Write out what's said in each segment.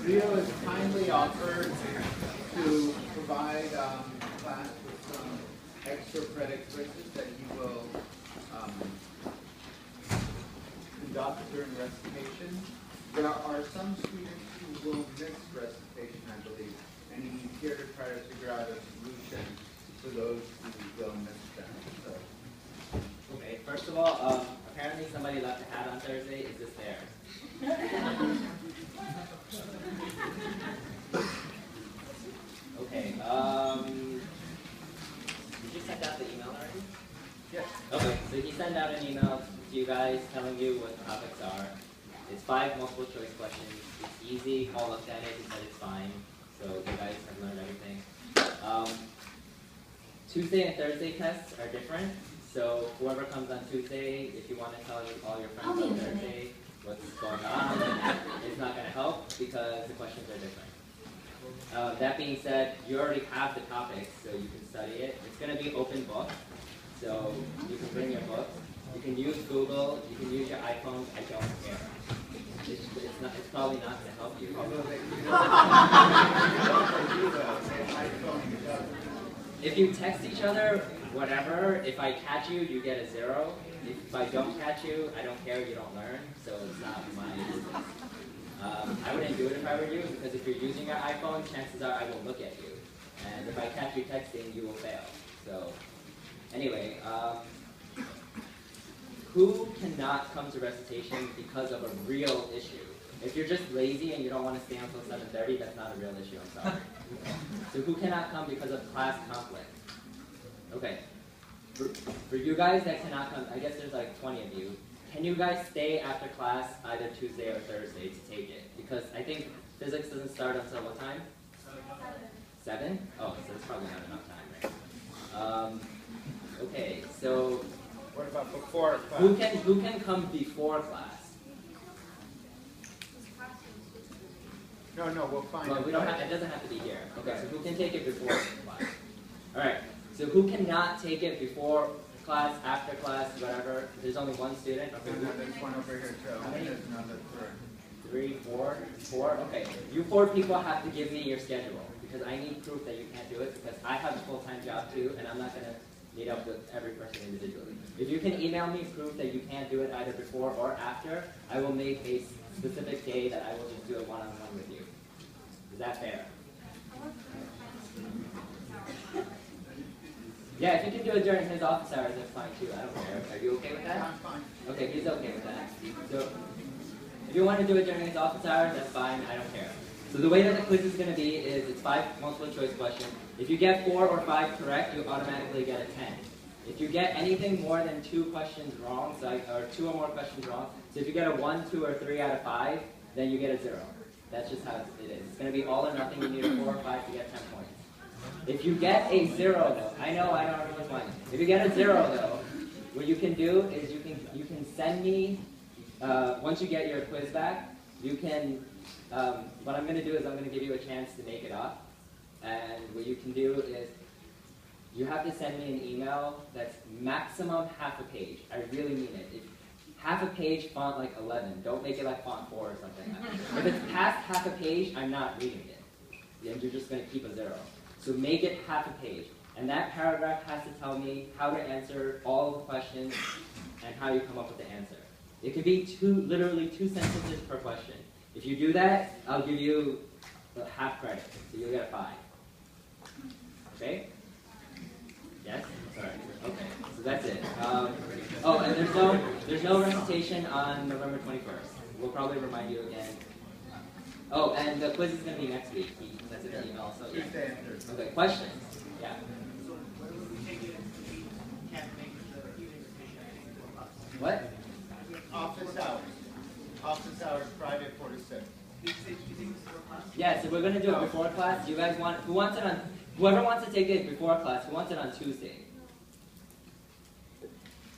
Rio has kindly offered to provide class with some extra credit quizzes that he will conduct during recitation. There are some students who will miss recitation, I believe, and he's here to try to figure out a solution for those who will miss them. So. Okay, first of all, apparently somebody left a hat on Thursday. Is this fair? Okay, did you send out the email already? Yes. Okay, so he sent out an email to you guys telling you what the topics are. It's 5 multiple choice questions. It's easy. Paul looked at it. He said it's fine. So you guys have learned everything. Tuesday and Thursday tests are different. So whoever comes on Tuesday, if you want to tell all your friends on Thursday what's going on, it's not going to help because the questions are different. That being said, you already have the topics, so you can study it. It's going to be open book, so you can bring your book. You can use Google. You can use your iPhone. I don't care. It's probably not to help you. If you text each other, whatever, if I catch you, you get a 0. If I don't catch you, I don't care, you don't learn, so it's not my business. I wouldn't do it if I were you, because if you're using your iPhone, chances are I will look at you. And if I catch you texting, you will fail. So, anyway, who cannot come to recitation because of a real issue? If you're just lazy and you don't want to stay until 7:30, that's not a real issue, I'm sorry. So who cannot come because of class conflict? Okay. For you guys that cannot come, I guess there's like 20 of you. Can you guys stay after class either Tuesday or Thursday to take it? Because I think physics doesn't start until what time? 7? Oh, so it's probably not enough time, right? Okay, so What about before class? who can come before class? No, we'll find Well, it. we don't have, it doesn't have to be here. Okay, so who can take it before class? All right, so who cannot take it before class, after class, whatever? There's only one student. Okay, There's one over here too. How many? There's another 3, 4, 4. Okay, you 4 people have to give me your schedule because I need proof that you can't do it because I have a full-time job too, and I'm not going to meet up with every person individually. If you can email me proof that you can't do it either before or after, I will make a specific day that I will just do a one-on-one with you. Is that fair? Yeah, if you can do it during his office hours, that's fine too. I don't care. Are you okay with that? I'm fine. Okay, he's okay with that. So, if you want to do it during his office hours, that's fine. I don't care. So the way that the quiz is going to be is it's 5 multiple choice questions. If you get 4 or 5 correct, you automatically get a 10. If you get anything more than 2 questions wrong, or 2 or more questions wrong, so if you get a 1, 2, or 3 out of 5, then you get a 0. That's just how it is. It's going to be all or nothing. You need a 4 or 5 to get 10 points. If you get a 0 though, I know everyone's fine. If you get a 0 though, what you can do is you can send me, once you get your quiz back, you can, what I'm going to do is I'm going to give you a chance to make it up. And what you can do is you have to send me an email that's maximum half a page. I really mean it. Half a page, font like 11. Don't make it like font 4 or something. If it's past half a page, I'm not reading it. And you're just going to keep a 0. So make it half a page. And that paragraph has to tell me how to answer all the questions and how you come up with the answer. It could be literally 2 sentences per question. If you do that, I'll give you half credit. So you'll get a 5. Okay? Yes? All right. Okay. So that's it. Oh, and there's no recitation on November 21st. We'll probably remind you again. Oh, and the quiz is going to be next week. That's in the email. So yeah. Okay. Questions? Yeah. So what if we take it and we can't make the evening rotation? What? Office hours. Office hours Friday 4 to 6. Yeah, so we're going to do it before class. Do you guys want, whoever wants to take it before class, who wants it on Tuesday?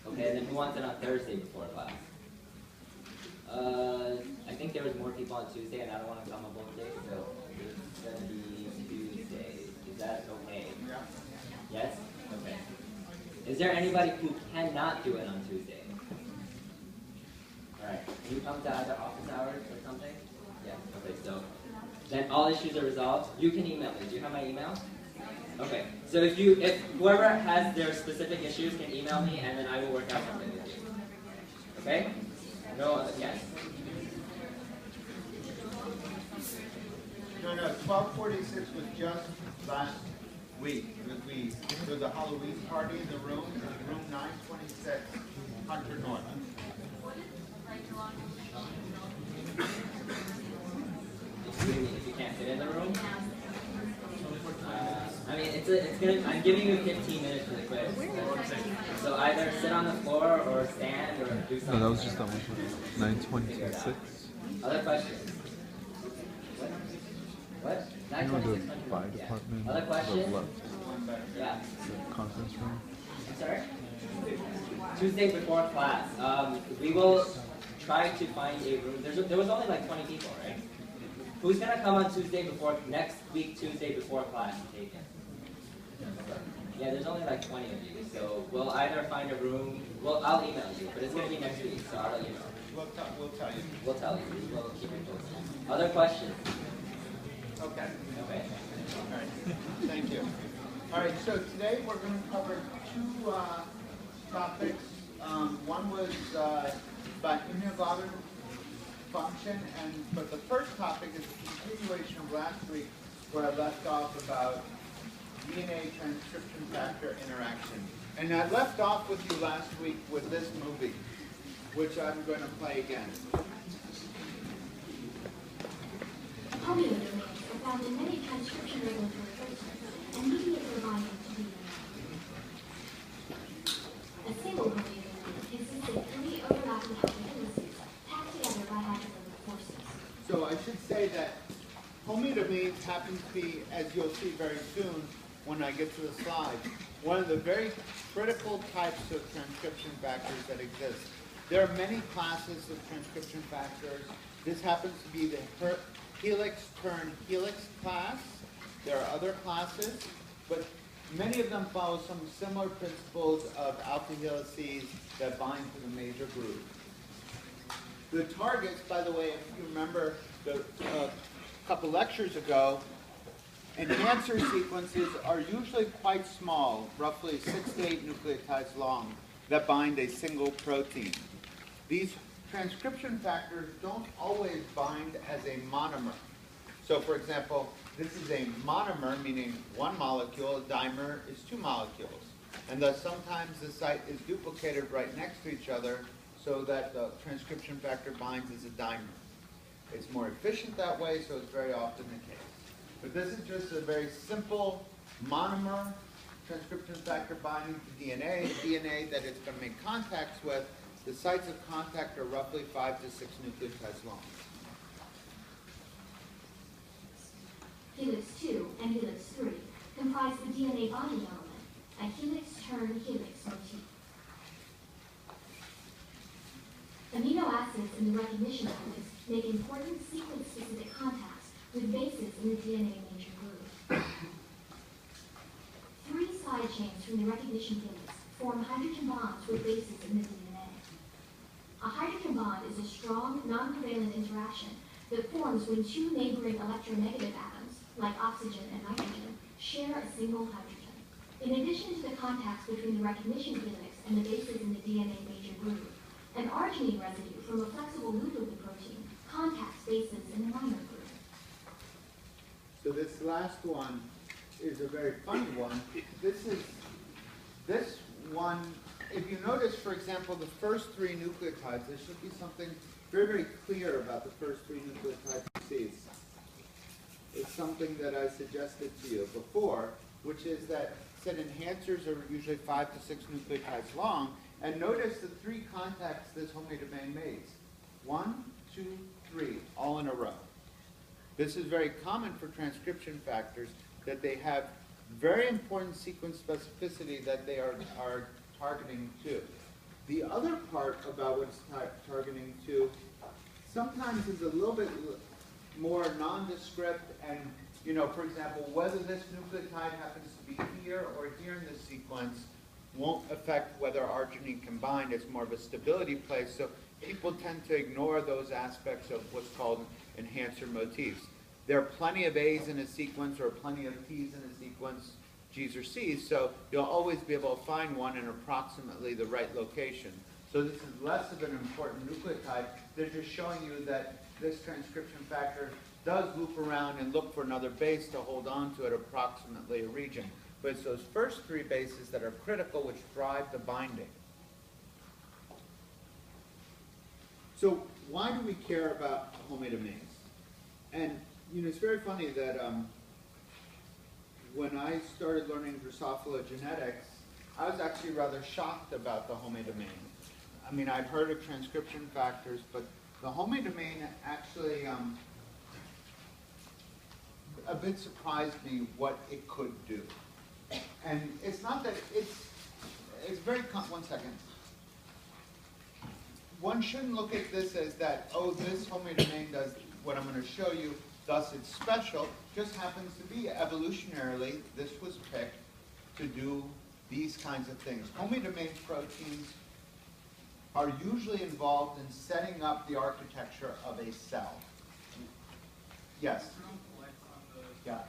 Okay, and then who wants it on Thursday before class? I think there was more people on Tuesday, and I don't want to come on both days, so it's going to be Tuesday. Is that okay? Yeah. Yes? Okay. Is there anybody who cannot do it on Tuesday? All right. Can you come to either office hours or something? Yeah. Okay. So then all issues are resolved. You can email me. Do you have my email? Okay. So if whoever has their specific issues can email me, and then I will work out something with you. Okay? No other, yes. No, 1246 was just last week. There was a Halloween party in the room 926, Hunter North. If you can't fit in the room. I mean, it's gonna. I'm giving you 15 minutes for the quiz. So either sit on the floor or stand or do something. No, that was just that one. 926. Other questions? What? You know the 926. fire Yeah. department? Other questions? The left, Yeah. the conference room. I'm sorry? Tuesday before class. We will try to find a room. There was only like 20 people, right? Who's gonna come on next week, Tuesday before class and take it? Yeah, there's only like 20 of you, so we'll either find a room. Well, I'll email you, but it's gonna be next week, so I'll let you know. We'll tell you. We'll tell you. We'll keep you posted. Other questions? Okay. Okay. All right. Thank you. All right. So today we're going to cover two topics. One was about immunoglobulin function, but the first topic is a continuation of last week, where I left off about DNA transcription factor interaction. And I left off with you last week with this movie, which I'm going to play again. Homeodomains are found in many transcription regulatory proteins and mediate their binding to DNA. A single homeodomain consists of 3 overlapping alpha helices packed together by hydrophobic forces. So I should say that homeodomains happen to be, as you'll see very soon when I get to the slide, one of the very critical types of transcription factors that exist. There are many classes of transcription factors. This happens to be the helix-turn-helix class. There are other classes, but many of them follow some similar principles of alpha helices that bind to the major group. The targets, by the way, if you remember a couple lectures ago, enhancer sequences are usually quite small, roughly 6 to 8 nucleotides long, that bind a single protein. These transcription factors don't always bind as a monomer. So for example, this is a monomer, meaning one molecule. A dimer is 2 molecules. And thus sometimes the site is duplicated right next to each other so that the transcription factor binds as a dimer. It's more efficient that way, so it's very often the case. But this is just a very simple monomer transcription factor binding to DNA that it's going to make contacts with. The sites of contact are roughly 5 to 6 nucleotides long. Helix 2 and helix 3 comprise the DNA bonding element, a helix-turn-helix motif. Amino acids in the recognition helix make important sequence-specific contacts with bases in the DNA major groove. 3 side chains from the recognition helix form hydrogen bonds with bases in the DNA. A hydrogen bond is a strong, non-covalent interaction that forms when 2 neighboring electronegative atoms, like oxygen and nitrogen, share a single hydrogen. In addition to the contacts between the recognition helix and the bases in the DNA major groove, an arginine residue from a flexible loop of the protein contacts bases in the minor groove. So this last one is a very funny one. This one, if you notice, for example, the first 3 nucleotides, there should be something very, very clear about the first 3 nucleotides you see. It's something that I suggested to you before, which is that said enhancers are usually 5 to 6 nucleotides long, and notice the 3 contacts this homeodomain makes. 1, 2, 3, all in a row. This is very common for transcription factors, that they have very important sequence specificity that they are targeting to. The other part about what it's targeting to sometimes is a little bit more nondescript, and, you know, for example, whether this nucleotide happens to be here or here in the sequence won't affect whether arginine can bind. It's more of a stability play, so people tend to ignore those aspects of what's called enhancer motifs. there are plenty of A's in a sequence or plenty of T's in a sequence, G's or C's, so you'll always be able to find one in approximately the right location. So this is less of an important nucleotide. They're just showing you that this transcription factor does loop around and look for another base to hold on to at approximately a region. But it's those first three bases that are critical which drive the binding. So why do we care about homeodomains? And it's very funny that when I started learning Drosophila genetics, I was actually rather shocked about the homeodomain. I mean, I'd heard of transcription factors, but the homeodomain actually a bit surprised me what it could do. And it's not that it's very, one second. One shouldn't look at this as that, oh, this homeodomain does what I'm going to show you, thus it's special. Just happens to be evolutionarily, this was picked to do these kinds of things. Homeodomain proteins are usually involved in setting up the architecture of a cell. Yes? Yeah.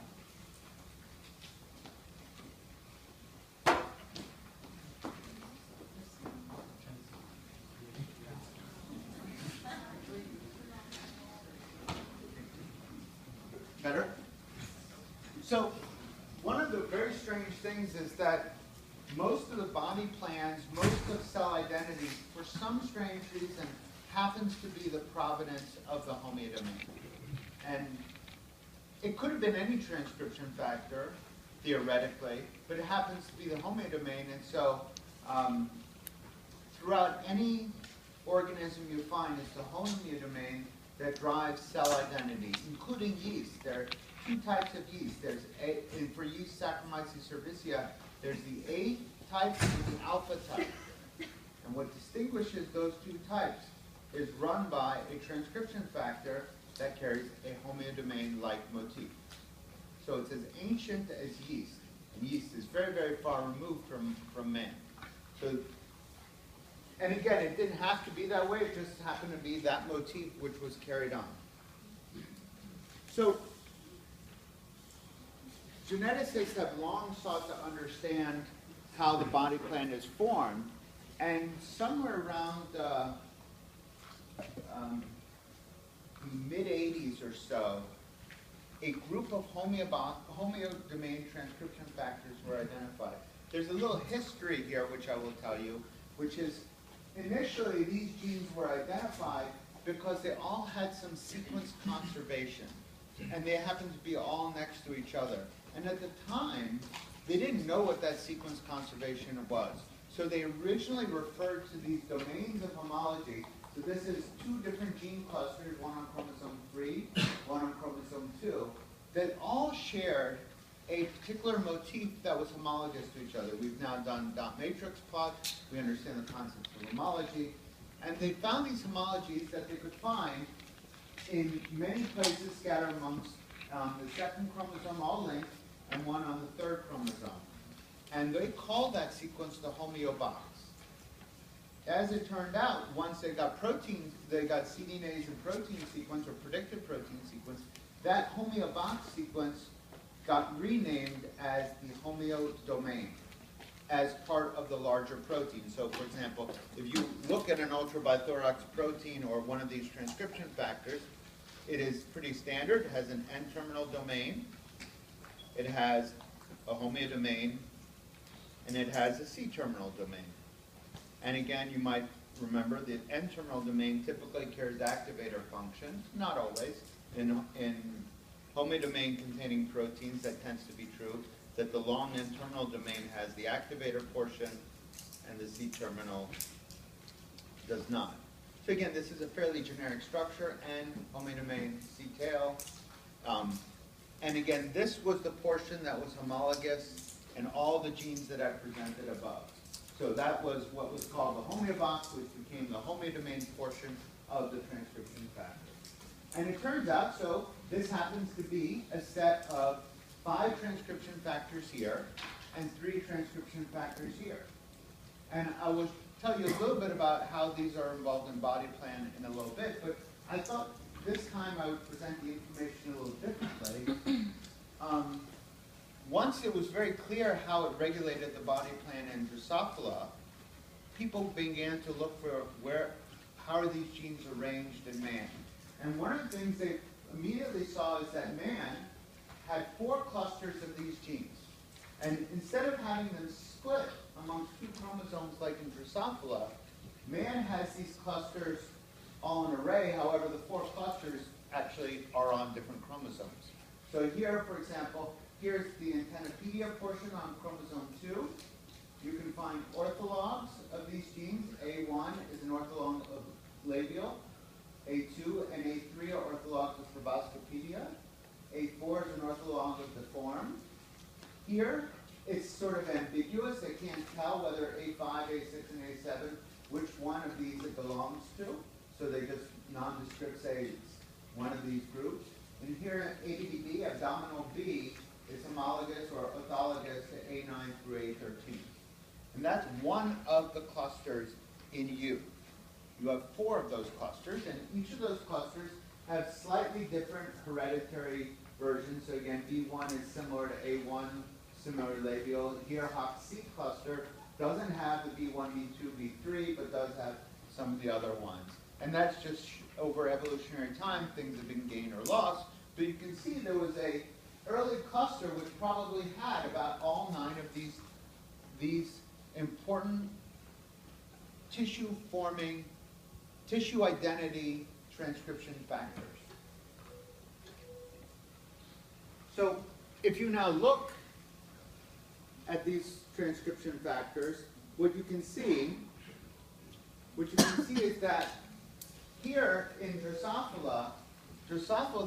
Better? So, one of the very strange things is that most of the body plans, most of cell identity, for some strange reason, happens to be the provenance of the homeodomain. And it could have been any transcription factor, theoretically, but it happens to be the homeodomain. And so, throughout any organism you find, it's the homeodomain that drives cell identity, including yeast. There are two types of yeast. There's for yeast Saccharomyces cerevisiae, there's the A type and the alpha type. And what distinguishes those two types is run by a transcription factor that carries a homeodomain-like motif. So it's as ancient as yeast. And yeast is very, very far removed from man. So, and again, it didn't have to be that way. It just happened to be that motif which was carried on. So geneticists have long sought to understand how the body plan is formed, and somewhere around the mid-'80s or so, a group of homeodomain transcription factors were identified. There's a little history here which I will tell you, which is initially these genes were identified because they all had some sequence conservation, and they happened to be all next to each other. And at the time, they didn't know what that sequence conservation was. So they originally referred to these domains of homology. So this is two different gene clusters, one on chromosome 3, one on chromosome 2, that all shared a particular motif that was homologous to each other. We've now done dot matrix plots. We understand the concepts of homology. And they found these homologies that they could find in many places scattered amongst the second chromosome, all linked, and one on the third chromosome. And they called that sequence the homeobox. As it turned out, once they got proteins, they got cDNAs and protein sequence or predicted protein sequence, that homeobox sequence got renamed as the homeodomain as part of the larger protein. So for example, if you look at an ultrabithorax protein or one of these transcription factors, it is pretty standard. It has an N-terminal domain, it has a homeodomain, and it has a C-terminal domain. And again, you might remember the N-terminal domain typically carries activator functions, not always. In homeodomain containing proteins, that tends to be true, that the long N-terminal domain has the activator portion and the C-terminal does not. So again, this is a fairly generic structure, N, homeodomain, C-tail. And again, this was the portion that was homologous in all the genes that I presented above. So that was what was called the homeobox, which became the homeodomain portion of the transcription factor. And it turns out, so this happens to be a set of 5 transcription factors here and 3 transcription factors here. And I will tell you a little bit about how these are involved in body plan in a little bit, but I thought this time I would present the information a little differently. Once it was very clear how it regulated the body plan in Drosophila, people began to look for how are these genes arranged in man. And one of the things they immediately saw is that man had 4 clusters of these genes. And instead of having them split amongst 2 chromosomes like in Drosophila, man has these clusters all in an array. However, the 4 clusters actually are on different chromosomes. So here, for example, here's the antennapedia portion on chromosome 2. You can find orthologs of these genes. A1 is an ortholog of labial. A2 and A3 are orthologs of proboscipedia. A4 is an ortholog of deformed. Here, it's sort of ambiguous. They can't tell whether A5, A6, and A7, which one of these it belongs to. So they just nondescript say it's one of these groups. And here, ABDB, abdominal B, is homologous or orthologous to A9 through A13. And that's one of the clusters in you. You have 4 of those clusters, and each of those clusters have slightly different hereditary versions. So again, B1 is similar to A1, similar to labial. Here, HOX-C cluster doesn't have the B1, B2, B3, but does have some of the other ones. And that's just over evolutionary time, things have been gained or lost. But you can see there was a early cluster which probably had about all 9 of these important tissue-forming, tissue identity transcription factors. So if you now look at these transcription factors, what you can see is that here in Drosophila,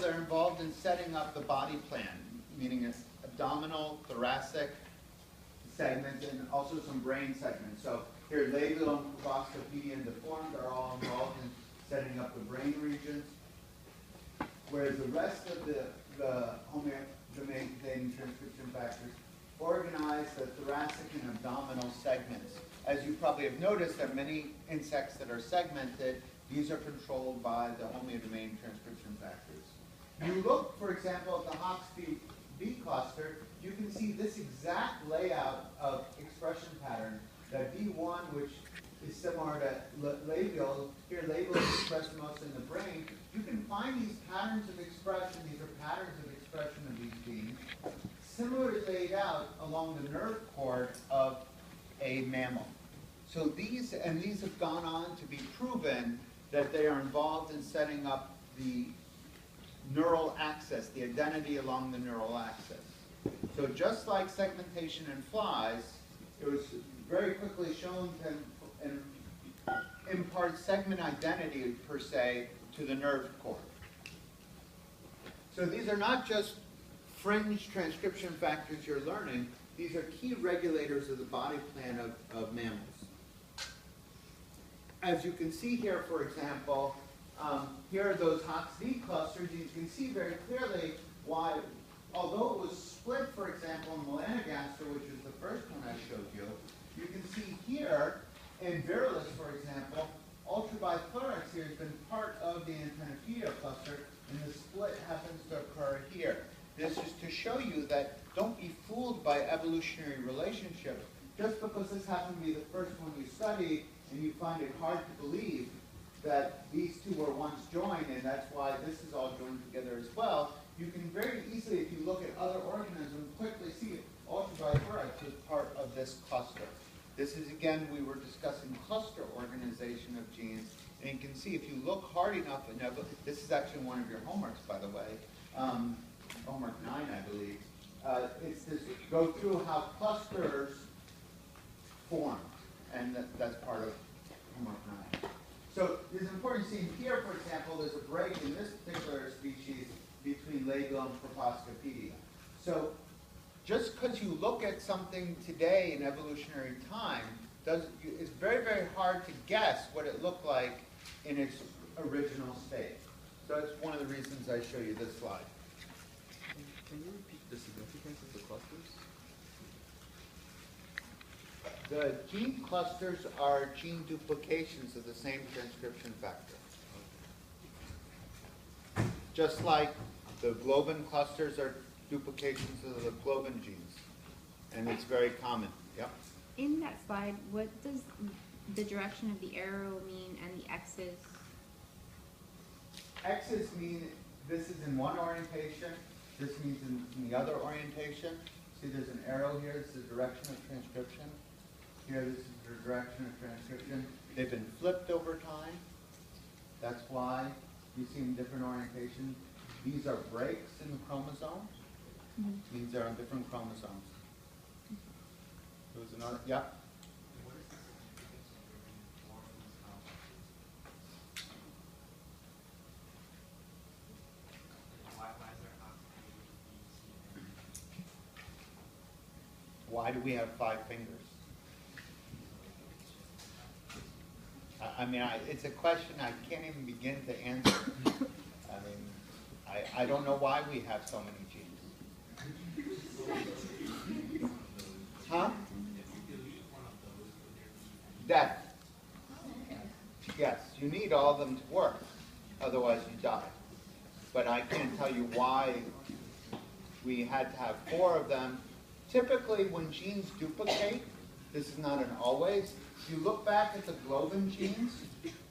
they're involved in setting up the body plan, meaning it's abdominal, thoracic segments, and also some brain segments. So here, labial and proboscipedia and deformed are all involved in setting up the brain regions, whereas the rest of the homeodomain-containing transcription factors organize the thoracic and abdominal segments. As you probably have noticed, there are many insects that are segmented. These are controlled by the homeodomain transcription factors. You look, for example, at the HOX-B cluster, you can see this exact layout of expression pattern. That B1, which is similar to labial, here labial is expressed most in the brain. You can find these patterns of expression, these are patterns of expression of these genes, similarly laid out along the nerve cord of a mammal. So these have gone on to be proven that they are involved in setting up the neural axis, the identity along the neural axis. So just like segmentation in flies, it was very quickly shown to impart segment identity, per se, to the nerve cord. So these are not just fringe transcription factors you're learning, these are key regulators of the body plan of mammals. As you can see here, for example, here are those HOX-D clusters. You can see very clearly why, although it was split, for example, in melanogaster, which is the first one I showed you, you can see here in Virilis, for example, ultrabithorax here has been part of the antennapedia cluster, and the split happens to occur here. This is to show you that don't be fooled by evolutionary relationships. Just because this happened to be the first one you studied, and you find it hard to believe that these two were once joined, and that's why this is all joined together as well, you can very easily, if you look at other organisms, quickly see ultrabithorax is part of this cluster. This is, again, we were discussing cluster organization of genes, and you can see if you look hard enough, and this is actually one of your homeworks, by the way, homework 9, I believe. It's this, go through how clusters form, and that's part of homework 9. So it's important to see here, for example, there's a break in this particular species between labial and proboscipedia. So just because you look at something today in evolutionary time, it's very, very hard to guess what it looked like in its original state. So that's one of the reasons I show you this slide. Can you repeat the significance of the clusters? The gene clusters are gene duplications of the same transcription factor. just like the globin clusters are duplications of the globin genes. And it's very common. Yep. In that slide, what does the direction of the arrow mean and the X's? X's mean this is in one orientation, this means in the other orientation. See, there's an arrow here, it's the direction of transcription. Here, this is the direction of transcription. They've been flipped over time. That's why you see in different orientations. These are breaks in the chromosome. These are on different chromosomes. There was another, yeah? Why do we have 5 fingers? I mean, it's a question I can't even begin to answer. I mean, I don't know why we have so many genes. Huh? Death. Yes, you need all of them to work, otherwise you die. But I can't tell you why we had to have 4 of them. Typically, when genes duplicate, this is not an always, if you look back at the globin genes,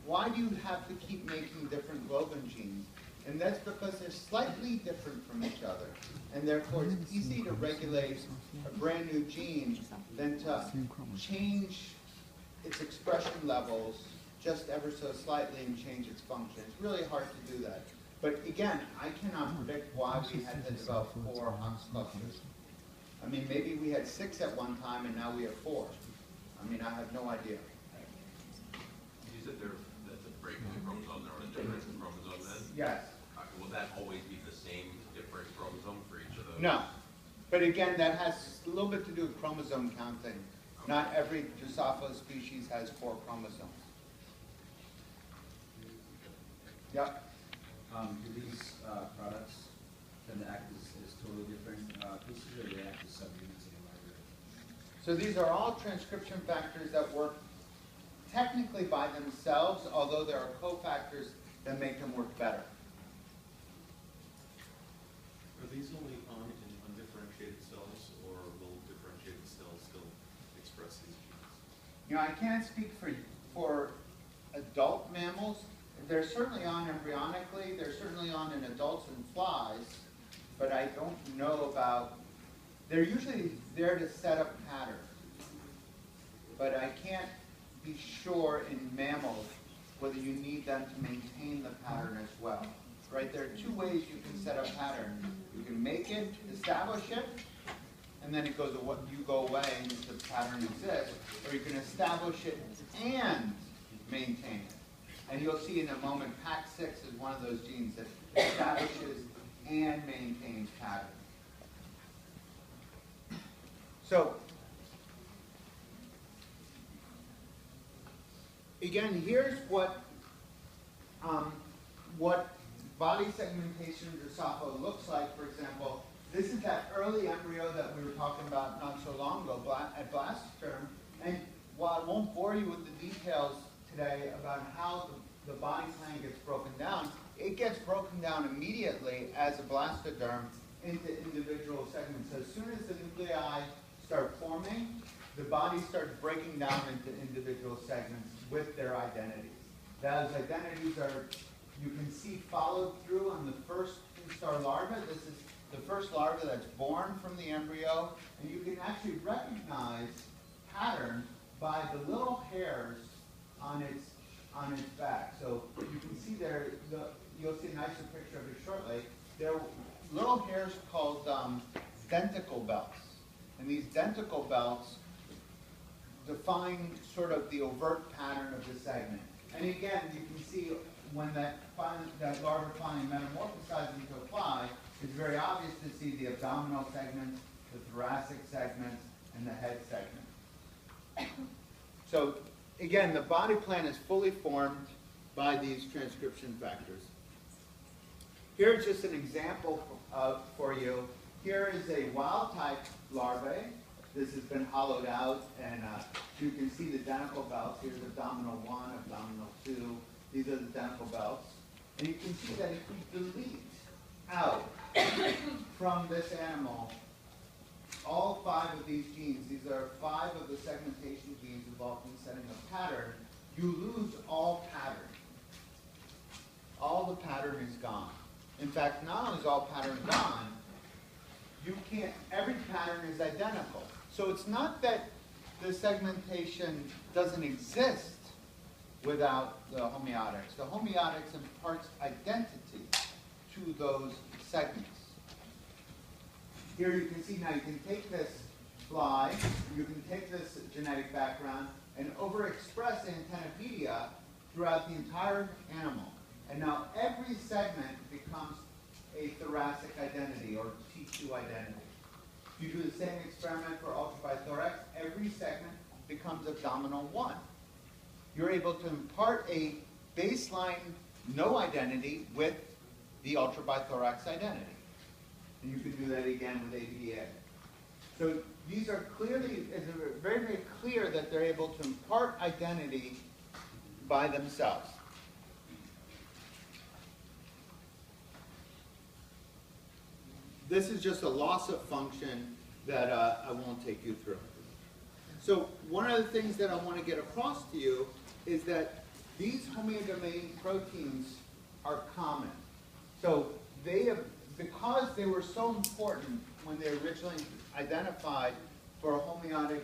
why do you have to keep making different globin genes? And that's because they're slightly different from each other. And therefore, it's easy to regulate a brand new gene than to change its expression levels just ever so slightly and change its function. It's really hard to do that. But again, I cannot predict why we had to develop 4 Hox clusters. I mean, maybe we had 6 at one time and now we have 4. I mean, I have no idea. You said that's a break in the chromosome, there are a difference in chromosome then? Yes. Will that always be the same different chromosome for each of those? No. But again, that has a little bit to do with chromosome counting. Not every Drosophila species has 4 chromosomes. Yep. Do these products tend to act as totally different pieces, or do they act as subunits in the library? So these are all transcription factors that work technically by themselves, although there are cofactors that make them work better. Are these only on in undifferentiated cells, or will differentiated cells still express these genes? You know, I can't speak for adult mammals. They're certainly on embryonically. They're certainly on in adults and flies, but I don't know about. They're usually there to set up patterns, but I can't be sure in mammals whether you need them to maintain the pattern as well. Right? There are 2 ways you can set up pattern. You can make it, establish it, and then it goes away, you go away and the pattern exists, or you can establish it and maintain it. And you'll see in a moment, PAC6 is one of those genes that establishes and maintains pattern. So, again, here's what body segmentation in Drosophila looks like. For example, this is that early embryo that we were talking about not so long ago at blastoderm. And while I won't bore you with the details today about how the body plan gets broken down, it gets broken down immediately as a blastoderm into individual segments. So as soon as the nuclei start forming, the body starts breaking down into individual segments with their identities. Those identities are, you can see followed through on the first instar larva. This is the first larva that's born from the embryo, and you can actually recognize pattern by the little hairs on its back. So you can see there, you'll see a nicer picture of it shortly. There are little hairs called denticle belts. And these denticle belts define sort of the overt pattern of the segment. And again, you can see when that larva finally metamorphosizes into a fly, it's very obvious to see the abdominal segments, the thoracic segments, and the head segment. So again, the body plan is fully formed by these transcription factors. Here's just an example for you. Here is a wild-type larvae. This has been hollowed out, and you can see the denticle belts. Here's abdominal 1, abdominal 2. These are the denticle belts. And you can see that if we delete from this animal all 5 of these genes, these are 5 of the segmentation genes involved in setting a pattern, you lose all pattern. All the pattern is gone. In fact, not only is all pattern gone, you can't, every pattern is identical. So it's not that the segmentation doesn't exist without the homeotics. The homeotics imparts identity to those segments. Here you can see now you can take this fly, you can take this genetic background and overexpress antennapedia throughout the entire animal. And now every segment becomes a thoracic identity or T2 identity. If you do the same experiment for ultrabithorax, every segment becomes abdominal 1. You're able to impart a baseline no identity with the ultrabithorax identity. And you can do that again with ABDA. So these are clearly, it's very, very clear that they're able to impart identity by themselves. This is just a loss of function that I won't take you through. So one of the things that I want to get across to you is that these homeodomain proteins are common. So they have, because they were so important when they originally identified for homeotic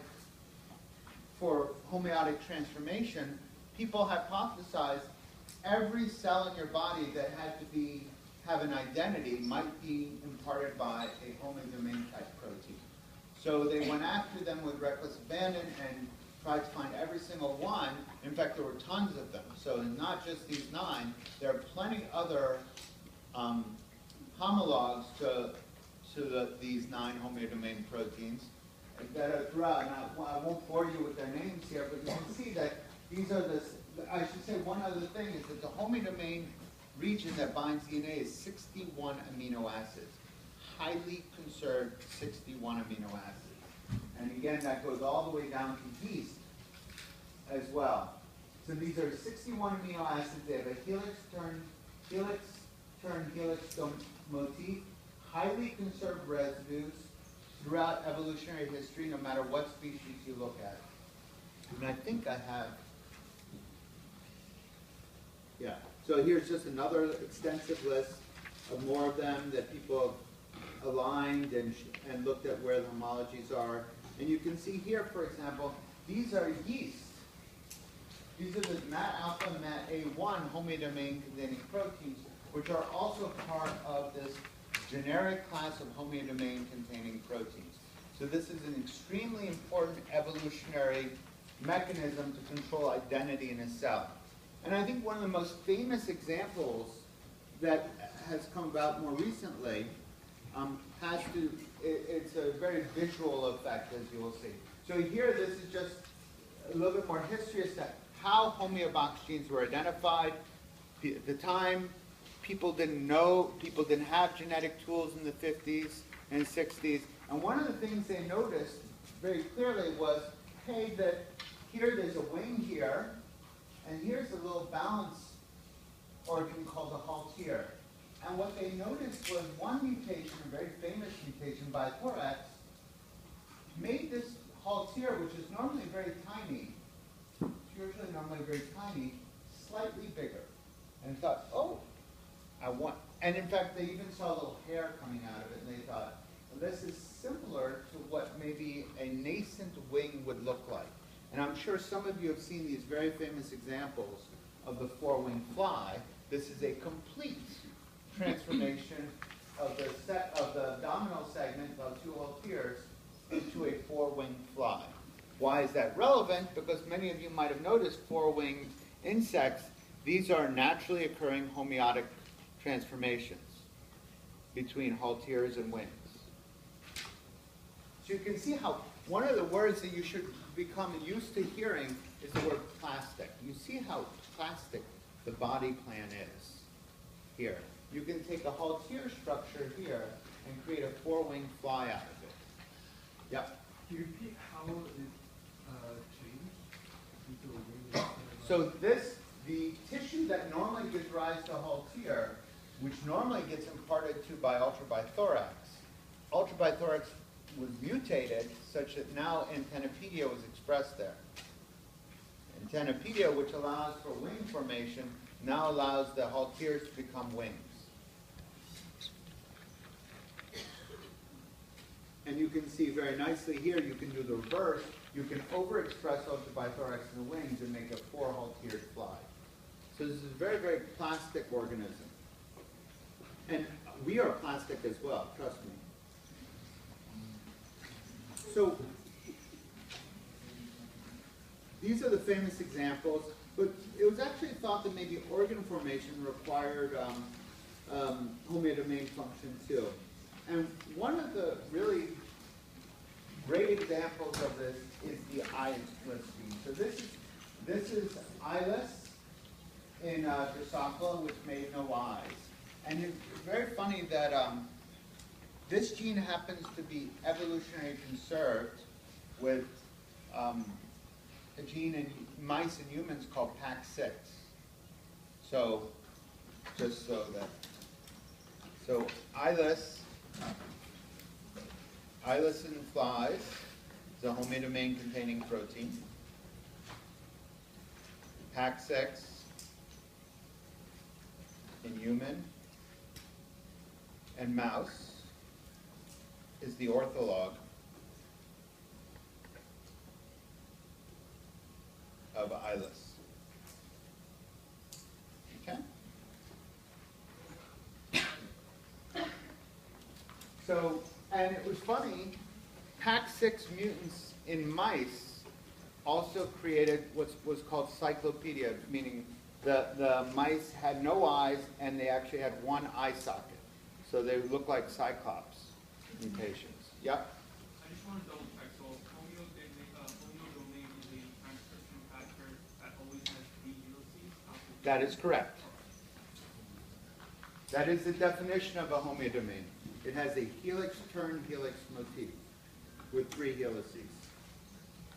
transformation, people hypothesized every cell in your body that had to have an identity might be imparted by a homeodomain type protein. So they went after them with reckless abandon and tried to find every single one. In fact, there were tons of them. So not just these 9, there are plenty other homologs to these 9 homeodomain proteins that are throughout. Now, I won't bore you with their names here, but you can see that these are I should say one other thing is that the homeodomain region that binds DNA is 61 amino acids. Highly conserved 61 amino acids. And again, that goes all the way down to yeast as well. So these are 61 amino acids. They have a helix motif, highly conserved residues throughout evolutionary history, no matter what species you look at. And I think I have, yeah. So here's just another extensive list of more of them that people have aligned and looked at where the homologies are. And you can see here, for example, these are yeast. These are the MAT alpha and MAT A1 homeodomain containing proteins, which are also part of this generic class of homeodomain containing proteins. So this is an extremely important evolutionary mechanism to control identity in a cell. And I think one of the most famous examples that has come about more recently it's a very visual effect, as you will see. So here, this is just a little bit more history as to how homeobox genes were identified. At the time, people didn't know, people didn't have genetic tools in the 50s and 60s. And one of the things they noticed very clearly was, hey, that here there's a wing here, and here's a little balance organ called the haltere. And what they noticed was one mutation, a very famous mutation by thorax, made this haltere, which is normally very tiny, it's usually normally very tiny, slightly bigger. And thought, oh, and in fact, they even saw a little hair coming out of it, and they thought, well, this is similar to what maybe a nascent wing would look like. And I'm sure some of you have seen these very famous examples of the 4-winged fly. This is a complete transformation of the abdominal segment of 2 halteres into a 4-winged fly. Why is that relevant? Because many of you might have noticed 4-winged insects. These are naturally occurring homeotic transformations between halteres and wings. So you can see how one of the words that you should become used to hearing is the word plastic. You see how plastic the body plan is here. You can take a haltere structure here and create a 4-winged fly out of it. Yep. Can you repeat how it changed into a wing? So the tissue that normally gives rise to haltere, which normally gets imparted to by ultrabithorax, ultrabithorax was mutated such that now antennapedia was expressed there. Antennapedia, which allows for wing formation, now allows the halteres to become wings. And you can see very nicely here, you can do the reverse. You can overexpress ultrabithorax in the wings and make a 4 haltered fly. So this is a very, very plastic organism. And we are plastic as well, trust me. So these are the famous examples, but it was actually thought that maybe organ formation required homeodomain function too. And one of the really great examples of this is the eyeless gene. So this is eyeless in Drosophila, which made no eyes. And it's very funny that this gene happens to be evolutionarily conserved with a gene in mice and humans called PAX6. So, just so that, so eyeless in flies is a homeodomain containing protein. PAX6 in human and mouse is the ortholog of eyeless. Okay? So, and it was funny, PAX6 mutants in mice also created what was called cyclopedia, meaning the mice had no eyes and they actually had one eye socket. So they would look like cyclops mutations. Yep? I just want to double check. So homeodomain is a transcription factor that always has 3 helices. That is correct. That is the definition of a homeodomain. It has a helix-turn-helix motif with 3 helices.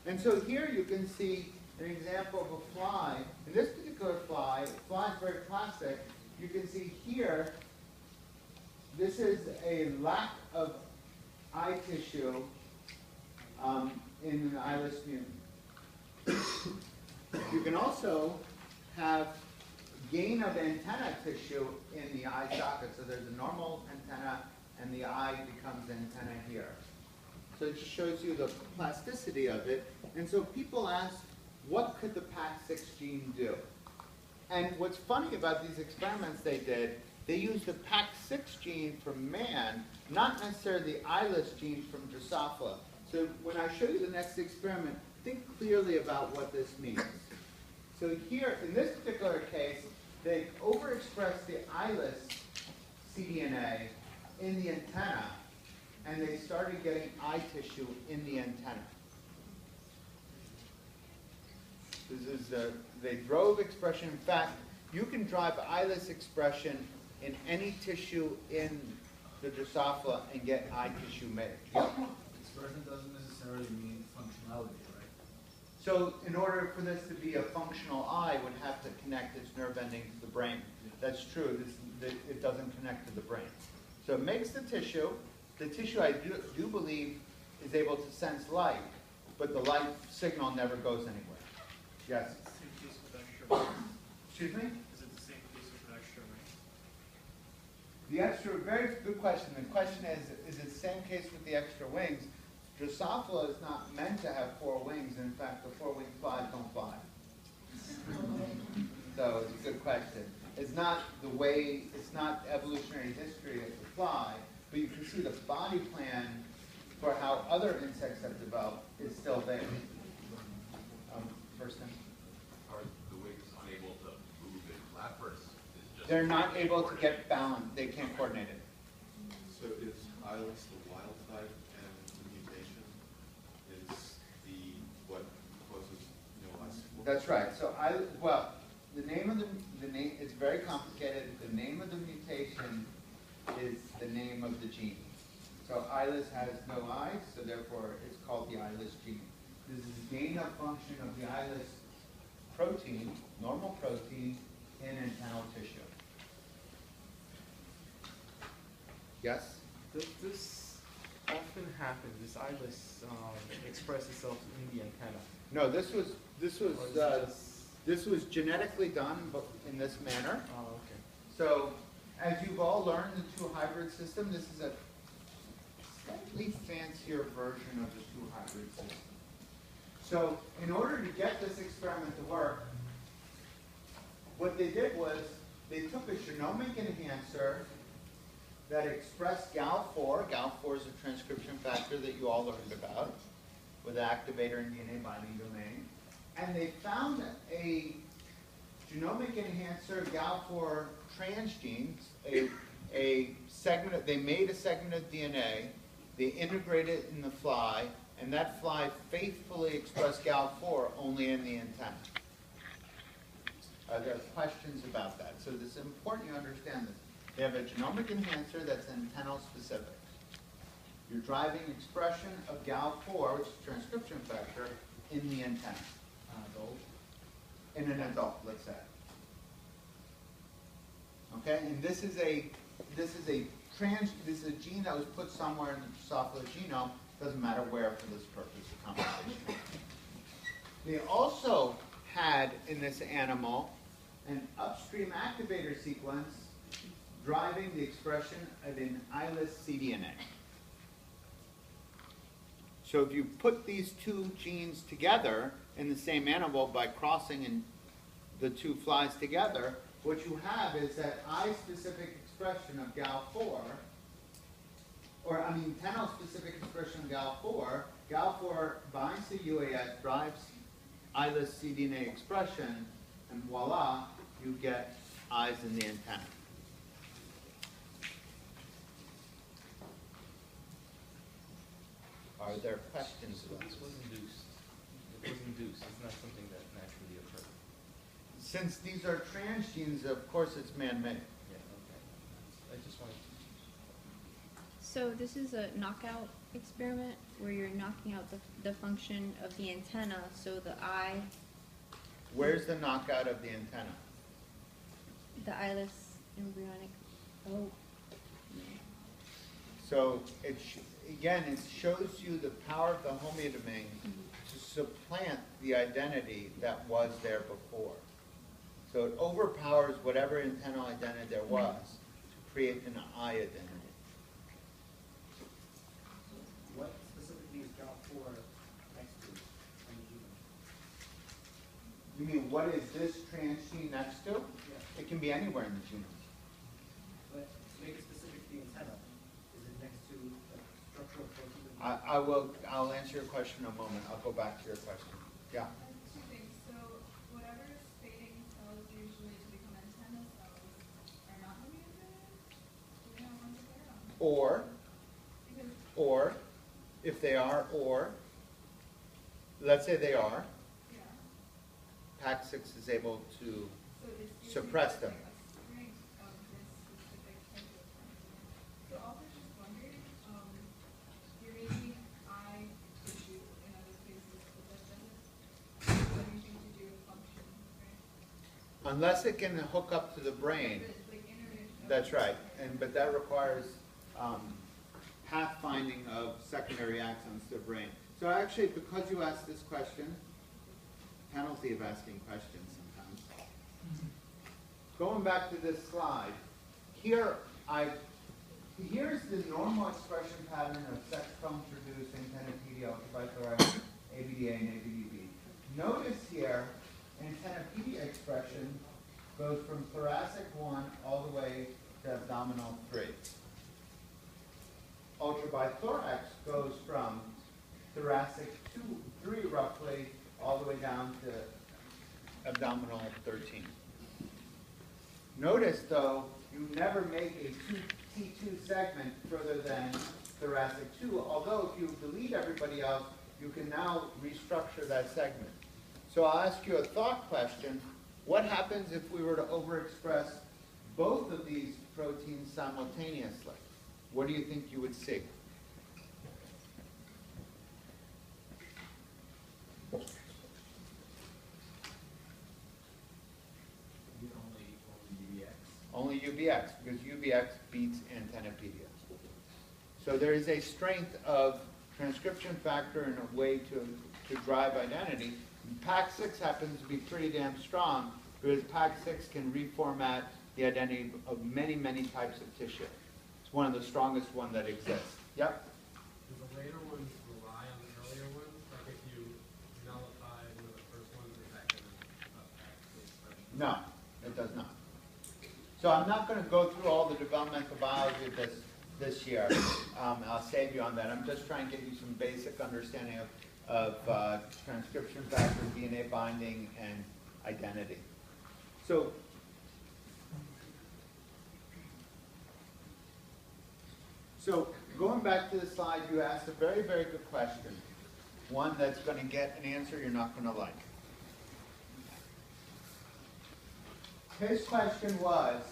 And so here you can see an example of a fly. In this particular fly, the fly is very plastic. You can see here, this is a lack of eye tissue in an eyeless mutant. You can also have gain of antenna tissue in the eye socket. So there's a normal antenna and the eye becomes antenna here. So it just shows you the plasticity of it. And so people ask, what could the PAX6 gene do? And what's funny about these experiments they did, they used the PAX6 gene from man, not necessarily the eyeless gene from Drosophila. So when I show you the next experiment, think clearly about what this means. So here, in this particular case, they overexpressed the eyeless cDNA in the antenna, and they started getting eye tissue in the antenna. This is they drove expression. In fact, you can drive eyeless expression in any tissue in the Drosophila and get eye tissue made. Yep. Expression doesn't necessarily mean functionality, right? So in order for this to be a functional eye, it would have to connect its nerve ending to the brain. That's true. It doesn't connect to the brain. So it makes the tissue. The tissue, I do believe, is able to sense light, but the light signal never goes anywhere. Yes? Same case with extra wings. Excuse me? Is it the same case with extra wings? The extra, very good question. The question is it the same case with the extra wings? Drosophila is not meant to have 4 wings. In fact, the 4-winged flies don't fly. So it's a good question. It's not the way, it's not evolutionary history of the fly, but you can see the body plan for how other insects have developed is still there. First thing. Are the wings unable to move and flap, or is just They're not able to get balanced. They can't coordinate it. So is eyeless the wild type and the mutation is what causes no eyes? That's right. So the name of the name is very complicated. The name of the mutation is the name of the gene. So eyeless has no eyes, so therefore it's called the eyeless gene. This is gain of function of the eyeless protein, normal protein, in antennal tissue. Yes? Does this often happens? This eyeless express itself in the antenna. No, this was Or is it just- this was genetically done but in this manner. Oh, okay. So, as you've all learned, the two-hybrid system, this is a slightly fancier version of the two-hybrid system. So, in order to get this experiment to work, what they did was they took a genomic enhancer that expressed Gal4. Gal4 is a transcription factor that you all learned about with activator and DNA binding domain. And they found a genomic enhancer Gal4 transgenes, a segment, they made a segment of DNA, they integrated it in the fly, and that fly faithfully expressed Gal4 only in the antenna. There are questions about that. So this is important you understand this. They have a genomic enhancer that's antennal specific. You're driving expression of Gal4, which is transcription factor, in the antenna. In an adult, let's say. Okay, and this is a gene that was put somewhere in the Drosophila genome. Doesn't matter where for this purpose of conversation. They also had in this animal an upstream activator sequence driving the expression of an eyeless cDNA. So if you put these two genes together in the same animal by crossing in the two flies together, what you have is that eye-specific expression of Gal4, or I mean antennal-specific expression of Gal4. Gal4 binds to UAS, drives eyeless cDNA expression, and voila, you get eyes in the antenna. Are there questions about this? This was induced. It was induced. It's not something that naturally occurred. Since these are transgenes, of course it's man-made. Yeah, okay. I just wanted to... So this is a knockout experiment where you're knocking out the function of the antenna, so the eye, Where's the knockout of the antenna? the eyeless embryonic. Oh. So again, it shows you the power of the homeodomain to supplant the identity that was there before. So it overpowers whatever antennal identity there was to create an eye identity. What specifically is Gal4 next to on the genome? You mean what is this transgene next to? Yeah. It can be anywhere in the genome. But to make it specific to the antenna, is it next to a structural protein? I'll answer your question in a moment. I'll go back to your question. Yeah. Two things. So whatever is fading cells usually to become antenna cells are not mutated? Do we know ones that they are? Or, if they are, let's say they are, Yeah. PAC6 is able to So it's usually suppress just them. like a string of this specific type of protein. So also just wondering, you're making eye tissue in other places, but that doesn't have anything to do with function, right? Unless it can hook up to the brain. But it's like innervation. That's right, but that requires pathfinding of secondary axons to the brain. So actually, because you asked this question, penalty of asking questions sometimes. Going back to this slide, here's the normal expression pattern of sex chrome-produced antennapedia, ultraviolet, ABDA, and ABDB. Notice here, antennapedia expression goes from thoracic 1 all the way to abdominal 3. Ultrabithorax goes from thoracic 3 roughly all the way down to abdominal 13. Notice though, you never make a T2 segment further than thoracic 2, although if you delete everybody else, you can now restructure that segment. So I'll ask you a thought question. What happens if we were to overexpress both of these proteins simultaneously? What do you think you would see? Only UBX. Only UBX, because UBX beats antennapedia. So there is a strength of transcription factor and a way to drive identity. And PAC6 happens to be pretty damn strong because PAC6 can reformat the identity of many, many types of tissue. It's one of the strongest one that exists. Yep? Do the later ones rely on the earlier ones? Like if you nullify one of the first ones, is that going to affect the expression? No, it does not. So I'm not going to go through all the developmental biology of this year. I'll save you on that. I'm just trying to get you some basic understanding of transcription factor, DNA binding, and identity. So going back to the slide, you asked a very, very good question. One that's going to get an answer you're not going to like. His question was,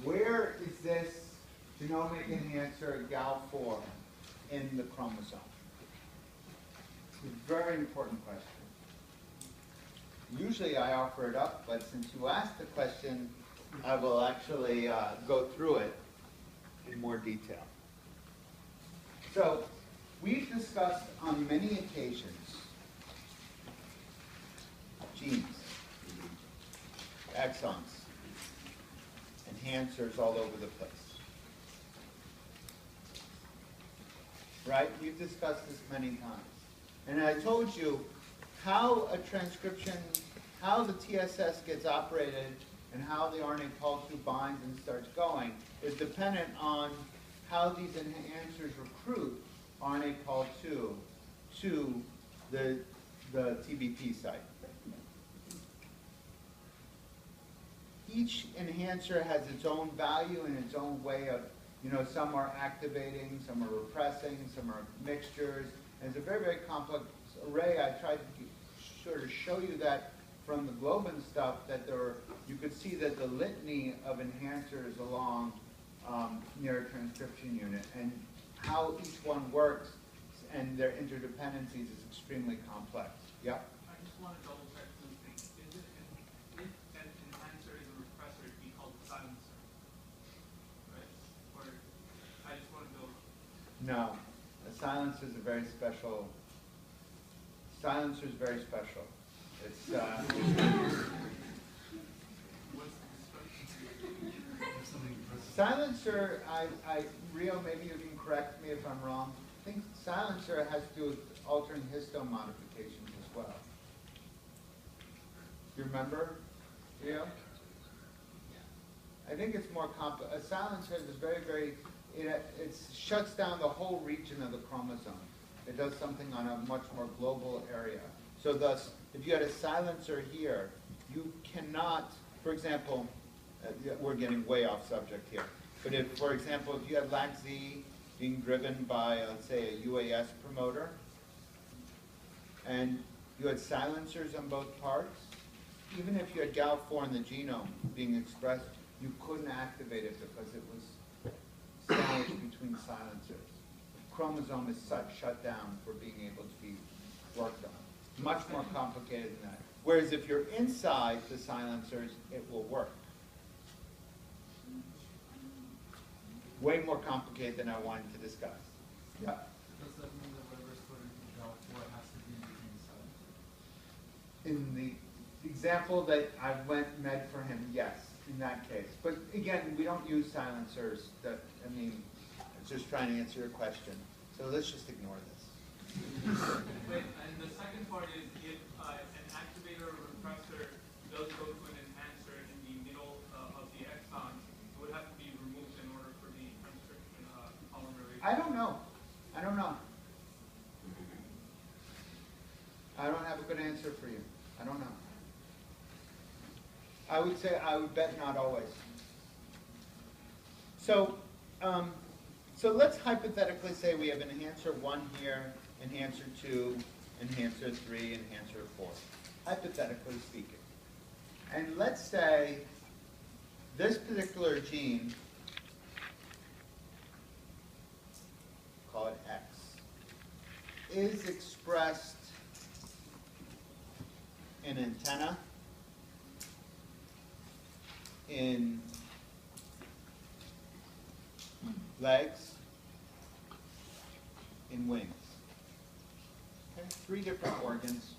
where is this genomic enhancer GAL4 in the chromosome? It's a very important question. Usually I offer it up, but since you asked the question, I will actually go through it in more detail. So, we've discussed on many occasions genes, exons, enhancers all over the place. Right? We've discussed this many times. And I told you how a transcription, how the TSS gets operated and how the RNA pol 2 binds and starts going is dependent on how these enhancers recruit RNA pol 2 to the TBP site. Each enhancer has its own value and its own way of, some are activating, some are repressing, some are mixtures. And it's a very, very complex array. I tried to sort of show you that from the globin stuff, that you could see that the litany of enhancers along near a transcription unit and how each one works and their interdependencies is extremely complex. Yeah? I just want to double check two things. If an enhancer is a repressor, it'd be called silencer, right? Or I just want to know. No, a silencer is a very special. Silencer is very special. It's What's the description? silencer. Rio, maybe you can correct me if I'm wrong. I think silencer has to do with altering histone modifications as well. You remember, Rio? I think it's more complex. A silencer is very, very. It shuts down the whole region of the chromosome. It does something on a much more global area. So thus, if you had a silencer here, you cannot, for example, we're getting way off subject here, but if, for example, if you had LAC-Z being driven by, let's say, a UAS promoter, and you had silencers on both parts, even if you had GAL4 in the genome being expressed, you couldn't activate it because it was sandwiched between silencers. The chromosome is shut down for being able to be worked on. Much more complicated than that. Whereas if you're inside the silencers, it will work. Way more complicated than I wanted to discuss. Yeah? Does that mean that whatever's put into GAL4 has to be between silencers? In the example that I med for him, yes, in that case. But again, we don't use silencers. It's just trying to answer your question. So let's just ignore this. Wait, and the second part is if an activator or repressor does go to an enhancer in the middle of the exon, it would have to be removed in order for the transcription polymerase. I don't know. I don't know. I don't have a good answer for you. I don't know. I would bet not always. So, so let's hypothetically say we have enhancer 1 here, enhancer 2, enhancer 3, enhancer 4, hypothetically speaking. And let's say this particular gene, call it X, is expressed in antenna, in legs, in wings. Okay? 3 different organs,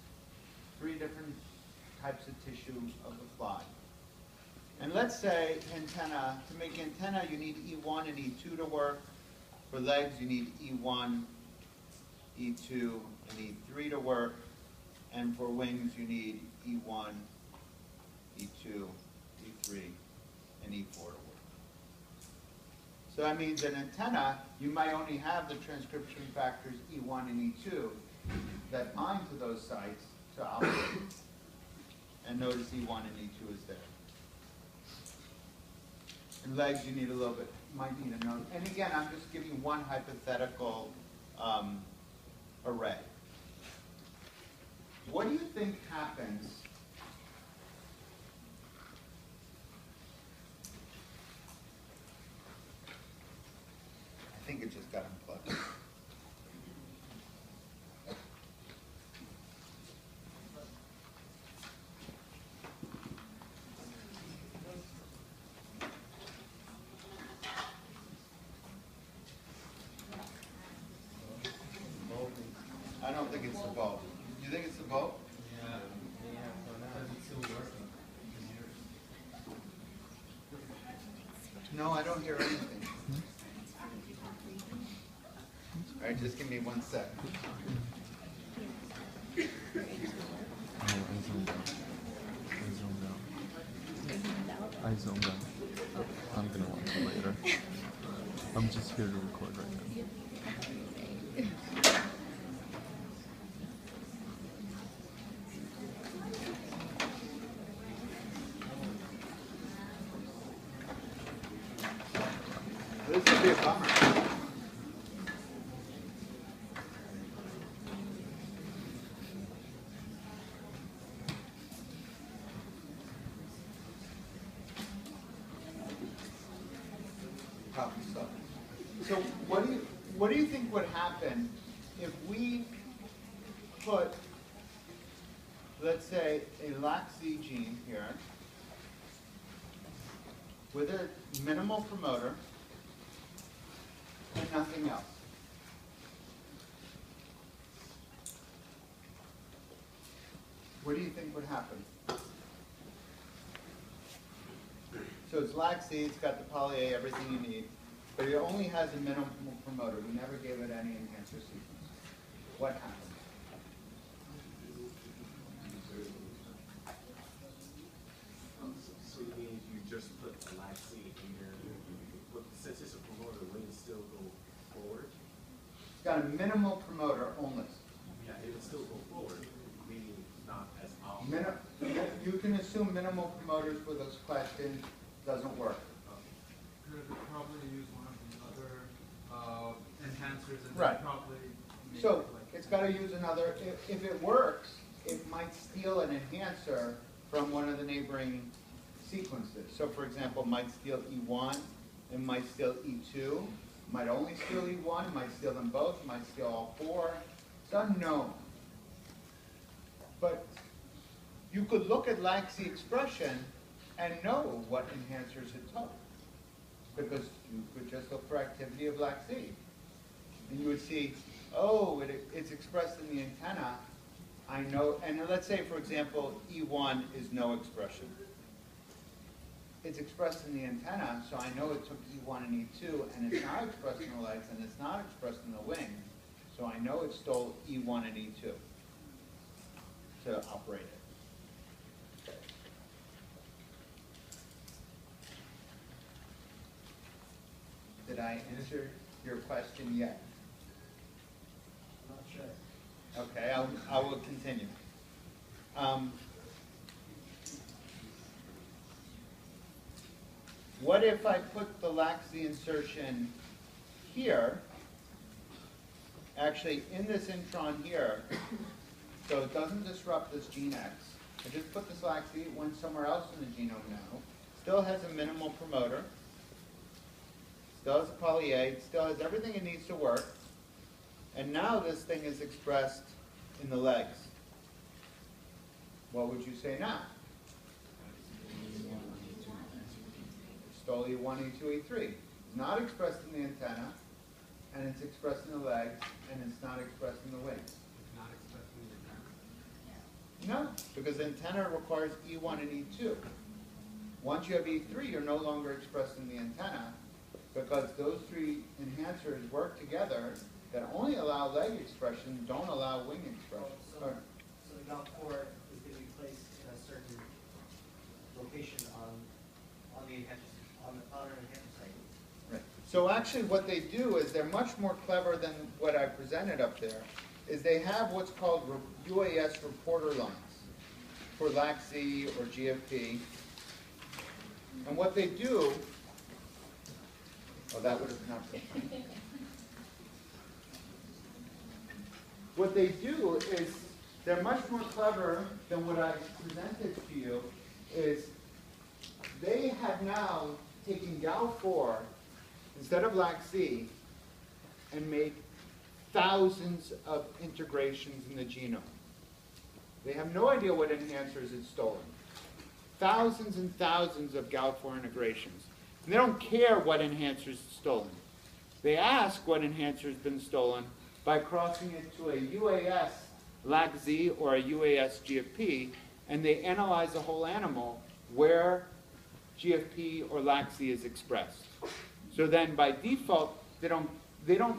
3 different types of tissue of the fly. And let's say antenna, to make antenna you need E1 and E2 to work. For legs you need E1, E2, and E3 to work. And for wings you need E1, E2, E3, and E4 to work. So that means an antenna, you might only have the transcription factors E1 and E2 that bind to those sites to operate. And notice E1 and E2 is there. In legs, you need a little bit, might need another. And again, I'm just giving one hypothetical array. What do you think happens I think it just got unplugged. I don't think it's the bulb. Do you think it's the bulb? Yeah, for now it's still working. No, I don't hear anything. All right, just give me 1 sec. I zoomed out. I'm gonna watch it later. I'm just here to record right now. This would be a bummer. Probably so. So what do you think would happen if we put, let's say, a LAC-Z gene here with a minimal promoter and nothing else? What do you think would happen? So it's LAC-Z, it's got the poly A, everything you need, but it only has a minimal promoter. We never gave it any enhancer sequence. What happens? So you mean you just put the LAC-Z in there, but since it's a promoter, will it still go forward? It's got a minimal promoter only. Yeah, it would still go forward, meaning not as often. You can assume minimal promoters for this question doesn't work. Could probably use one of the other enhancers and Right. then probably make So it like it's got to use another, if it works, it might steal an enhancer from one of the neighboring sequences. So for example, it might steal E1, it might steal E2, might only steal E1, might steal them both, might steal all 4. It's unknown. But you could look at LAC-Z expression and know what enhancers it took, because you could just look for activity of LAC-Z. And you would see, oh, it's expressed in the antenna. I know, and let's say, for example, E1 is no expression. It's expressed in the antenna, so I know it took E1 and E2, and it's not expressed in the legs, and it's not expressed in the wing, so I know it stole E1 and E2 to operate it. Did I answer your question yet? Not sure. Okay, I will continue. What if I put the LAC-Z insertion here, actually in this intron here, so it doesn't disrupt this gene X. I just put this LAC-Z, it went somewhere else in the genome now. Still has a minimal promoter. Still has a poly A, it still has everything it needs to work. And now this thing is expressed in the legs. What would you say now? Stole E1, E2, E3. It's not expressed in the antenna, and it's expressed in the legs, and it's not expressed in the wings. It's not expressed in the antenna? No, because antenna requires E1 and E2. Once you have E3, you're no longer expressed in the antenna, because those three enhancers work together that only allow leg expression, don't allow wing expression. So the Gal 4 is going to be placed in a certain location on the enhancer, on an enhancer site. Right. So actually what they do is they're much more clever than what I presented up there, is they have what's called UAS reporter lines for LAC-Z or GFP. And what they do, oh, that would have not been funny. What they do is, they're much more clever than what I presented to you, is they have now taken Gal4 instead of LAC-Z and made thousands of integrations in the genome. They have no idea what enhancers it's stolen. Thousands and thousands of Gal4 integrations. And they don't care what enhancer is stolen. They ask what enhancer has been stolen by crossing it to a UAS LAC-Z or a UAS GFP, and they analyze the whole animal where GFP or LAC-Z is expressed. So then by default, they don't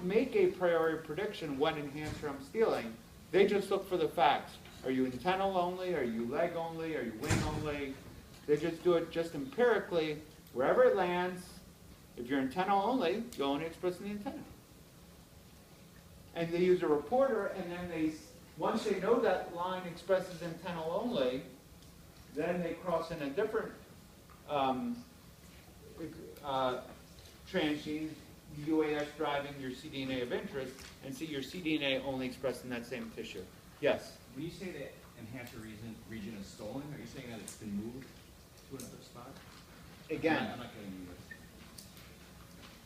make a priori prediction what enhancer I'm stealing. They just look for the facts. Are you antennal only? Are you leg only? Are you wing only? They just do it just empirically. Wherever it lands, if you're antennal only, you'll only express in the antenna. And they use a reporter, and then once they know that line expresses antennal only, then they cross in a different transgene, UAS driving your cDNA of interest, and see your cDNA only expressed in that same tissue. Yes? When you say that enhancer region is stolen, are you saying that it's been moved to another spot? Again, I'm not getting you.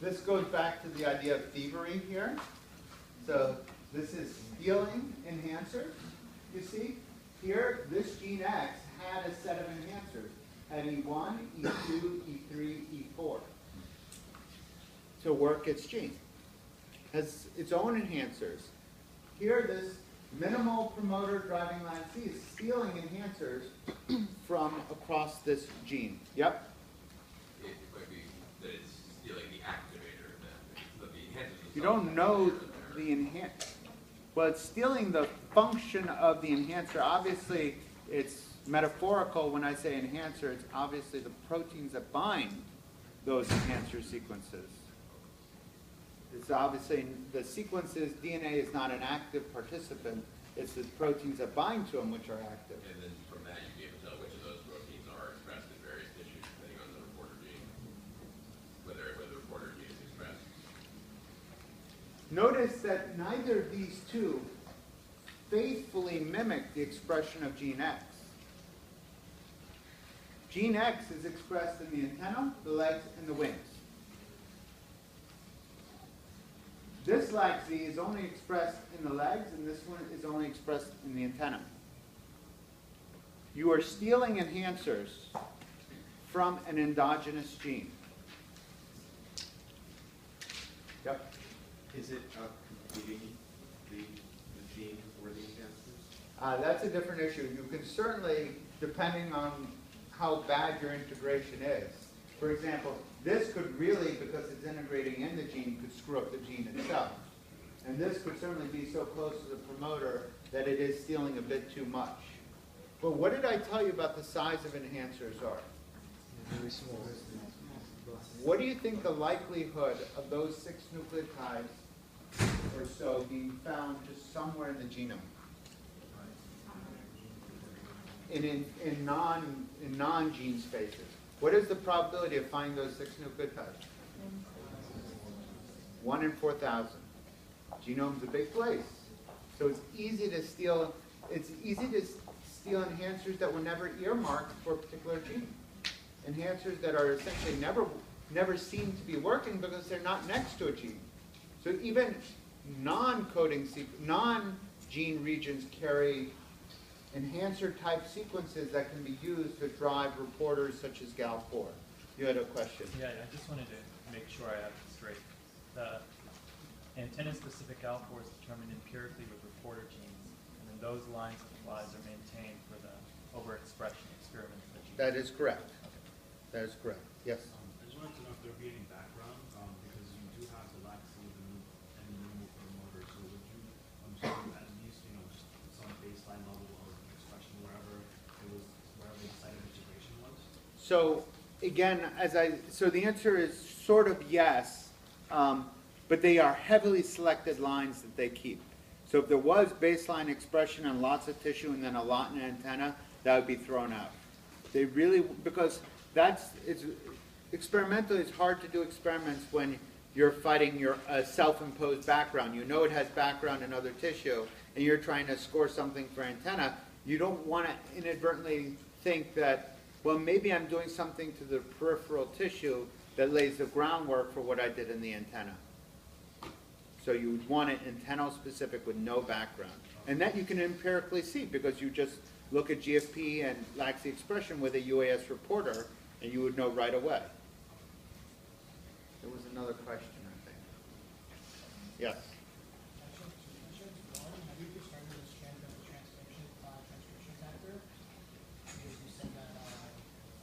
this goes back to the idea of thievery here. So this is stealing enhancers. You see, here, this gene X had a set of enhancers. Had E1, E2, E3, E4 to work its gene. Has its own enhancers. Here, this minimal promoter driving line C is stealing enhancers from across this gene. Yep? It might be that it's stealing the activator, but the enhancer. You don't know the enhancer. Well, it's stealing the function of the enhancer. Obviously, it's metaphorical when I say enhancer. It's obviously the proteins that bind those enhancer sequences. It's obviously the sequences, DNA is not an active participant. It's the proteins that bind to them which are active. And then from that, you'd be able to tell which of those proteins are expressed in various tissues depending on the reporter gene, whether the reporter gene is expressed. Notice that neither of these two faithfully mimic the expression of gene X. Gene X is expressed in the antenna, the legs, and the wings. This LAC-Z is only expressed in the legs, and this one is only expressed in the antenna. You are stealing enhancers from an endogenous gene. Yep. Is it completing the gene for the enhancers? That's a different issue. You can certainly, depending on how bad your integration is. For example, this could really, because it's integrating in the gene, could screw up the gene itself. And this could certainly be so close to the promoter that it is stealing a bit too much. But what did I tell you about the size of enhancers are? Very small. What do you think the likelihood of those 6 nucleotides or so being found just somewhere in the genome? In non-gene spaces. What is the probability of finding those 6 nucleotides? 1 in 4,000. Genome's a big place. So it's easy to steal enhancers that were never earmarked for a particular gene. Enhancers that are essentially never seem to be working because they're not next to a gene. So even non-gene regions carry enhancer-type sequences that can be used to drive reporters such as Gal4. You had a question. Yeah, I just wanted to make sure I have it straight. The antenna-specific alphors determined empirically with reporter genes, and then those lines of flies are maintained for the overexpression experiments that you. That is correct. Okay. That is correct. Yes. I just wanted to know if there would be any background, because you do have the laxity and the minimal promoter. So would you sort of at least, just some baseline level of expression wherever the site of integration was? So again, so the answer is sort of yes, but they are heavily selected lines that they keep. So if there was baseline expression on lots of tissue and then a lot in antenna, that would be thrown out. They really, because experimentally it's hard to do experiments when you're fighting your self-imposed background. You know it has background in other tissue, and you're trying to score something for antenna. You don't want to inadvertently think that, well, maybe I'm doing something to the peripheral tissue that lays the groundwork for what I did in the antenna. So you would want it antennal specific with no background. And that you can empirically see because you just look at GFP and laxity expression with a UAS reporter and you would know right away. There was another question, I think. Yes?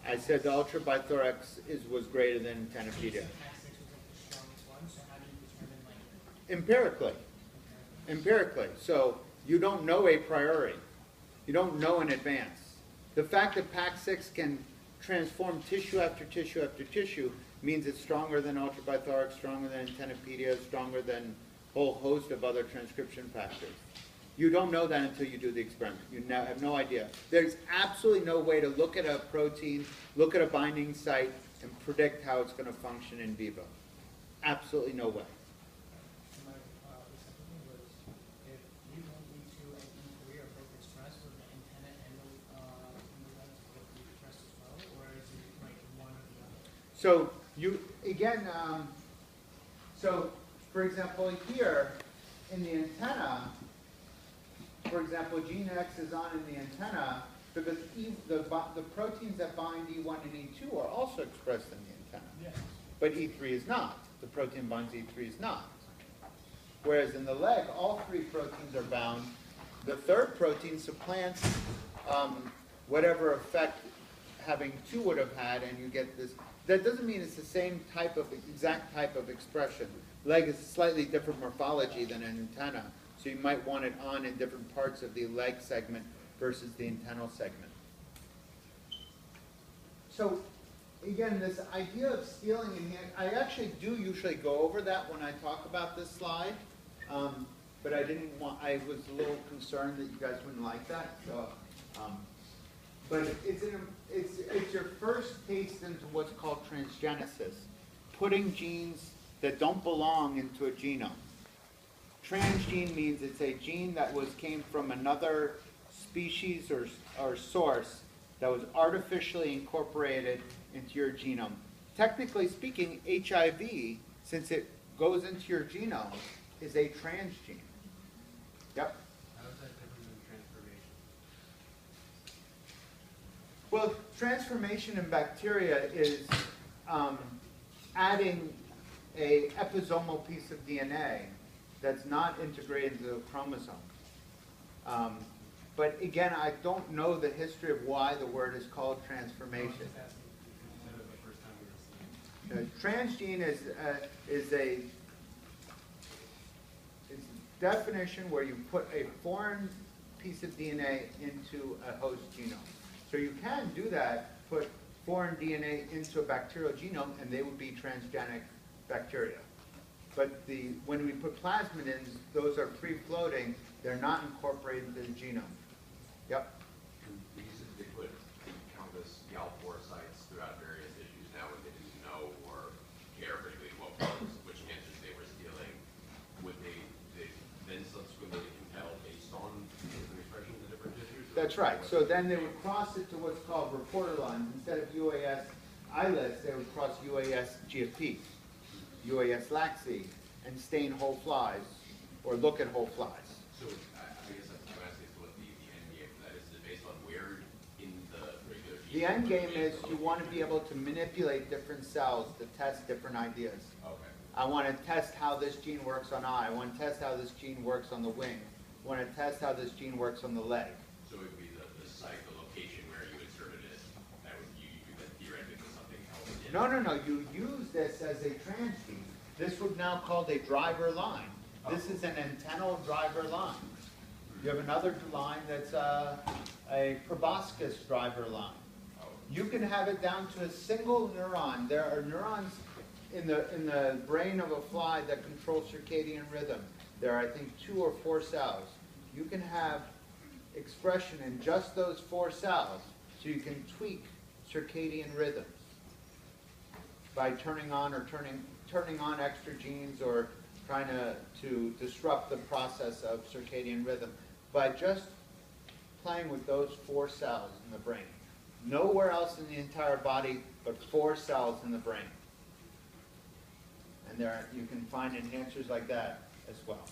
I said the ultrabithorax was greater than antennapedia. Empirically. Empirically. So you don't know a priori. You don't know in advance. The fact that PAC6 can transform tissue after tissue after tissue means it's stronger than ultrabithorax, stronger than antennapedia, stronger than a whole host of other transcription factors. You don't know that until you do the experiment. You have no idea. There's absolutely no way to look at a protein, look at a binding site, and predict how it's going to function in vivo. Absolutely no way. So you, again, so for example here, in the antenna, for example, gene X is on in the antenna because the proteins that bind E1 and E2 are also expressed in the antenna. Yes. But E3 is not. The protein binds E3 is not. Whereas in the leg, all three proteins are bound. The third protein supplants whatever effect having two would have had, and you get this. That doesn't mean it's the same type of, exact type of expression. Leg is slightly different morphology than an antenna, so you might want it on in different parts of the leg segment versus the antennal segment. So again, this idea of stealing I actually do usually go over that when I talk about this slide, but I was a little concerned that you guys wouldn't like that. So, but it's your first taste into what's called transgenesis, putting genes that don't belong into a genome. Transgene means it's a gene that came from another species or source that was artificially incorporated into your genome. Technically speaking, HIV, since it goes into your genome, is a transgene. Yep. How is that different than transformation? Well, transformation in bacteria is adding an episomal piece of DNA that's not integrated into the chromosome. But again, I don't know the history of why the word is called transformation. Transgene is a definition where you put a foreign piece of DNA into a host genome. So you can do that, put foreign DNA into a bacterial genome, and they would be transgenic bacteria. But when we put plasmidins, those are free-floating. They're not incorporated into the genome. Yep? We used to put countless Gal4 sites throughout various issues. Now when they didn't know or care particularly which cancers they were stealing, would they then subsequently compel based on the expression of the different tissues? That's right. So then they would cross it to what's called reporter lines. Instead of UAS islets, they would cross UAS GFP, UAS laxi, and stain whole flies or look at whole flies. So I guess I'm asking what the end game for that is. Is it based on where in the regular gene? The end game is you want to be able to manipulate different cells to test different ideas. Okay. I want to test how this gene works on eye. I want to test how this gene works on the wing. I want to test how this gene works on the leg. So it would be the site, the location where you inserted it, that would you could theoretically put something else in. No, no, no. You use this as a transgene. This would now called a driver line. This is an antennal driver line. You have another line that's a proboscis driver line. You can have it down to a single neuron. There are neurons in the brain of a fly that control circadian rhythm. There are, I think, 2 or 4 cells. You can have expression in just those 4 cells, so you can tweak circadian rhythms by turning on or turning on extra genes or trying to disrupt the process of circadian rhythm by just playing with those 4 cells in the brain. Nowhere else in the entire body but 4 cells in the brain. And you can find enhancers like that as well.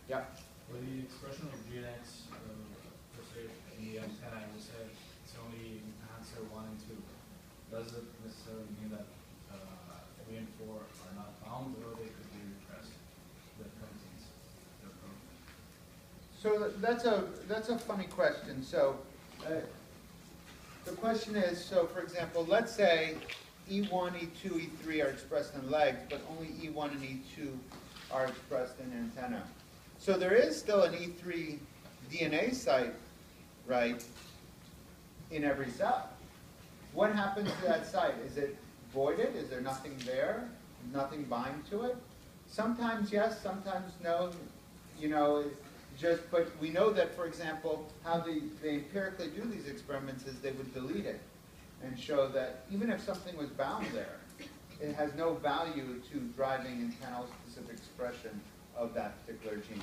Yeah? For the expression of gene X, per se, in the antenna, you said it's only enhancer 1 and 2. Does it necessarily mean that 3 and 4 are not found, or they could be repressed, the proteins? So that's a funny question. So the question is, so for example, let's say E1, E2, E3 are expressed in legs, but only E1 and E2 are expressed in antenna. So there is still an E3 DNA site, right, in every cell. What happens to that site? Is it voided? Is there nothing there? Nothing bind to it? Sometimes yes, sometimes no. You know, but we know that, for example, how they empirically do these experiments is they would delete it and show that even if something was bound there, it has no value to driving antennal specific expression of that particular gene.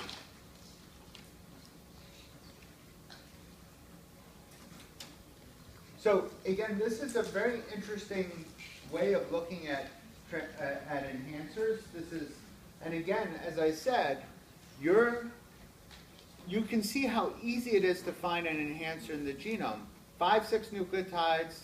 So again, this is a very interesting way of looking at enhancers. This is, and again, as I said, you can see how easy it is to find an enhancer in the genome. 5, 6 nucleotides.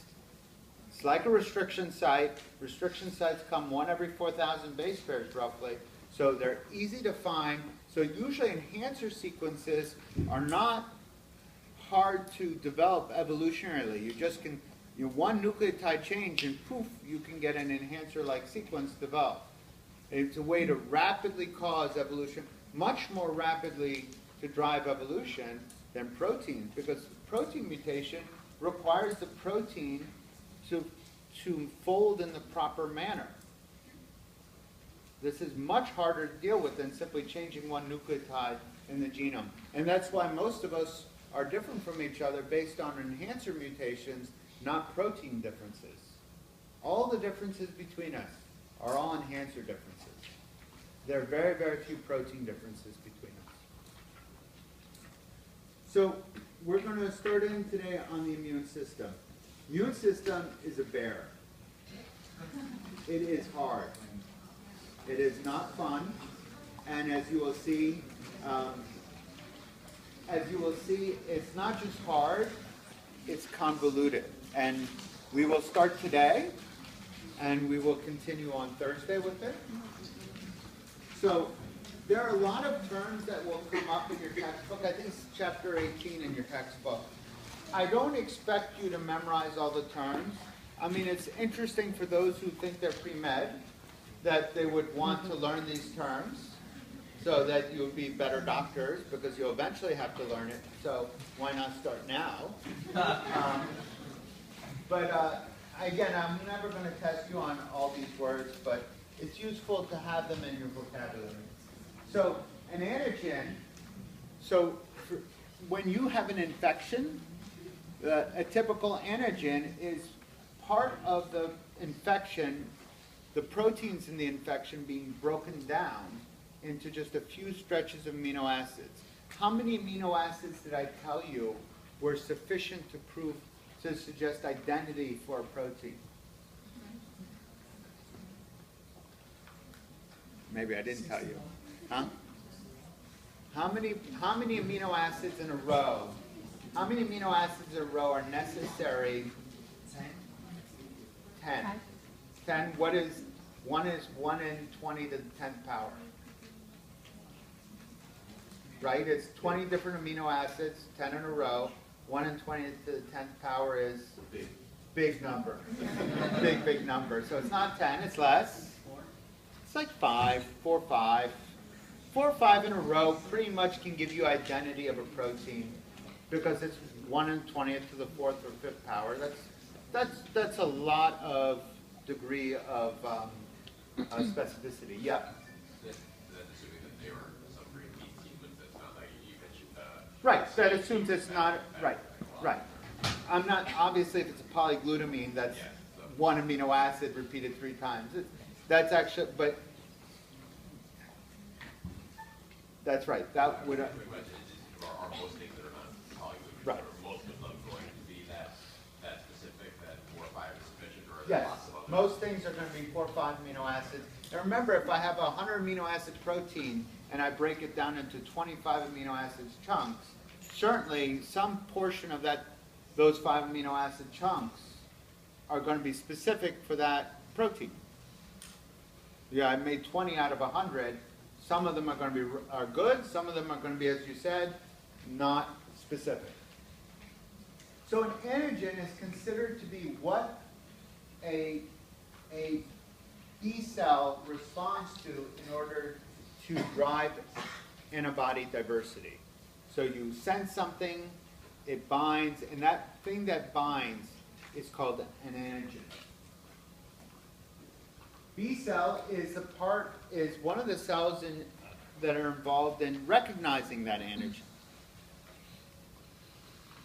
It's like a restriction site. Restriction sites come 1 every 4,000 base pairs, roughly. So they're easy to find. So usually enhancer sequences are not hard to develop evolutionarily. You just can, one nucleotide change and poof, you can get an enhancer-like sequence developed. It's a way to rapidly cause evolution, much more rapidly to drive evolution than proteins, because protein mutation requires the protein to fold in the proper manner. This is much harder to deal with than simply changing 1 nucleotide in the genome. And that's why most of us are different from each other based on enhancer mutations, not protein differences. All the differences between us are all enhancer differences. There are very, very few protein differences between us. So we're going to start in today on the immune system. Immune system is a bear. It is hard. It is not fun, and as you will see, it's not just hard, it's convoluted. And we will start today, and we will continue on Thursday with it. So there are a lot of terms that will come up in your textbook. I think it's chapter 18 in your textbook. I don't expect you to memorize all the terms. I mean, it's interesting for those who think they're pre-med that they would want to learn these terms so that you'll be better doctors, because you'll eventually have to learn it. So why not start now? Again, I'm never going to test you on all these words, but it's useful to have them in your vocabulary. So an antigen, when you have an infection, a typical antigen is part of the infection, the proteins in the infection being broken down into just a few stretches of amino acids. How many amino acids did I tell you were sufficient to suggest identity for a protein? Maybe I didn't tell you. Huh? How many amino acids in a row? How many amino acids in a row are necessary? 10. 10. What One is 1 in 20 to the 10th power. Right? It's 20 different amino acids, 10 in a row. 1 in 20 to the 10th power is big number. Big number. So it's not 10, it's less. It's like 5, 4, 5. 4 or 5 in a row pretty much can give you identity of a protein because it's 1 in 20th to the 4th or 5th power. That's a lot of degree of specificity. Yeah. That's assuming that they were some repeat sequence that's not like you mentioned. Right. That assumes it's not right. Right. I'm not obviously if it's a polyglutamine that's one amino acid repeated 3 times. That's actually, but that's right. That would. Are most things that are not polyglutamine? Right. Are most of them going to be that specific that 4 or 5 is sufficient, or are there Yes. lots of others? Most things are going to be 4 or 5 amino acids. And remember, if I have a 100 amino acid protein and I break it down into 25 amino acids chunks, certainly some portion of those 5 amino acid chunks are going to be specific for that protein. Yeah, I made 20 out of 100. Some of them are going to be good. Some of them are going to be, as you said, not specific. So an antigen is considered to be what a B cell responds to in order to drive antibody diversity. So you send something, it binds, and that thing that binds is called an antigen. B cell is one of the cells that are involved in recognizing that antigen.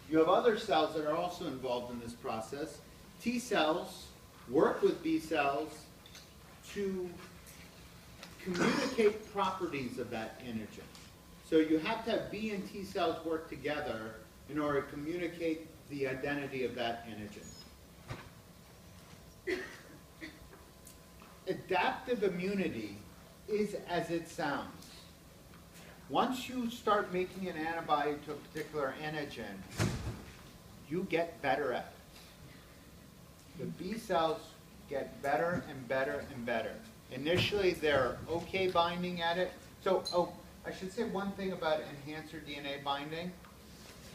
You have other cells that are also involved in this process. T cells work with B cells to communicate properties of that antigen. So you have to have B and T cells work together in order to communicate the identity of that antigen. Adaptive immunity is as it sounds. Once you start making an antibody to a particular antigen, you get better at it. The B cells get better and better and better. Initially, they're okay binding at it. So, I should say one thing about enhancer DNA binding.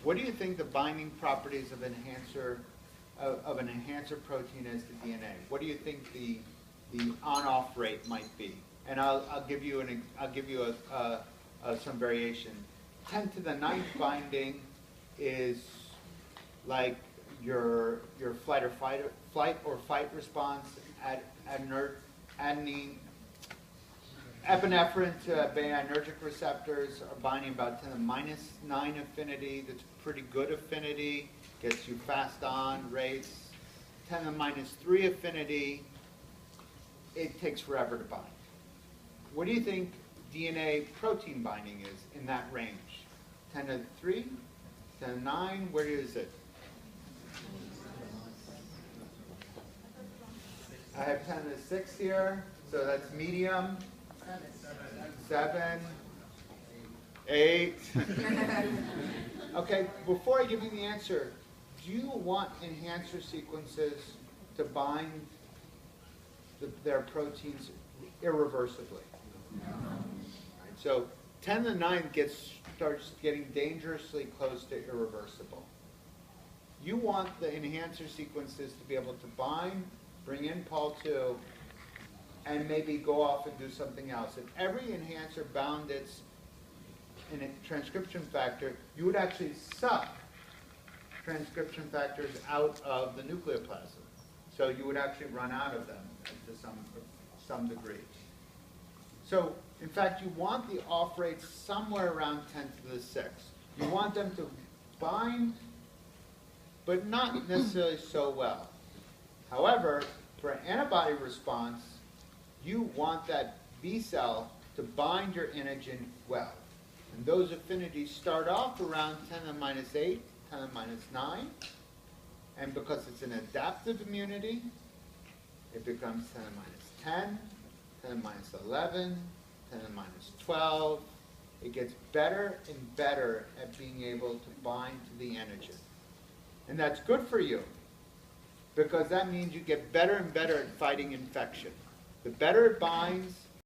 What do you think the binding properties of an enhancer protein is to DNA? What do you think the on-off rate might be? And I'll give you some variation. 10 to the 9th binding is like your flight or fight response at adenine. Epinephrine to beta-adrenergic receptors are binding about 10 to the -9 affinity. That's pretty good affinity. Gets you fast on rates. 10 to the -3 affinity. It takes forever to bind. What do you think DNA protein binding is in that range? 10 to the 3? 10 to the 9? Where is it? I have 10 to the 6 here, so that's medium. 7, 8. Okay, before I give you the answer, do you want enhancer sequences to bind their proteins irreversibly? Right, so 10 to the 9 starts getting dangerously close to irreversible. You want the enhancer sequences to be able to bind, bring in Pol2, and maybe go off and do something else. If every enhancer bound its transcription factor, you would actually suck transcription factors out of the nucleoplasm. So you would actually run out of them to some degree. So, in fact, you want the off rates somewhere around 10 to the 6. You want them to bind, but not necessarily so well. However, for an antibody response, you want that B cell to bind your antigen well. And those affinities start off around 10 to the -8, 10 to the -9. And because it's an adaptive immunity, it becomes 10 to the -10, 10 to the -11, 10 to the -12. It gets better and better at being able to bind to the antigen. And that's good for you, because that means you get better and better at fighting infection. The better it binds,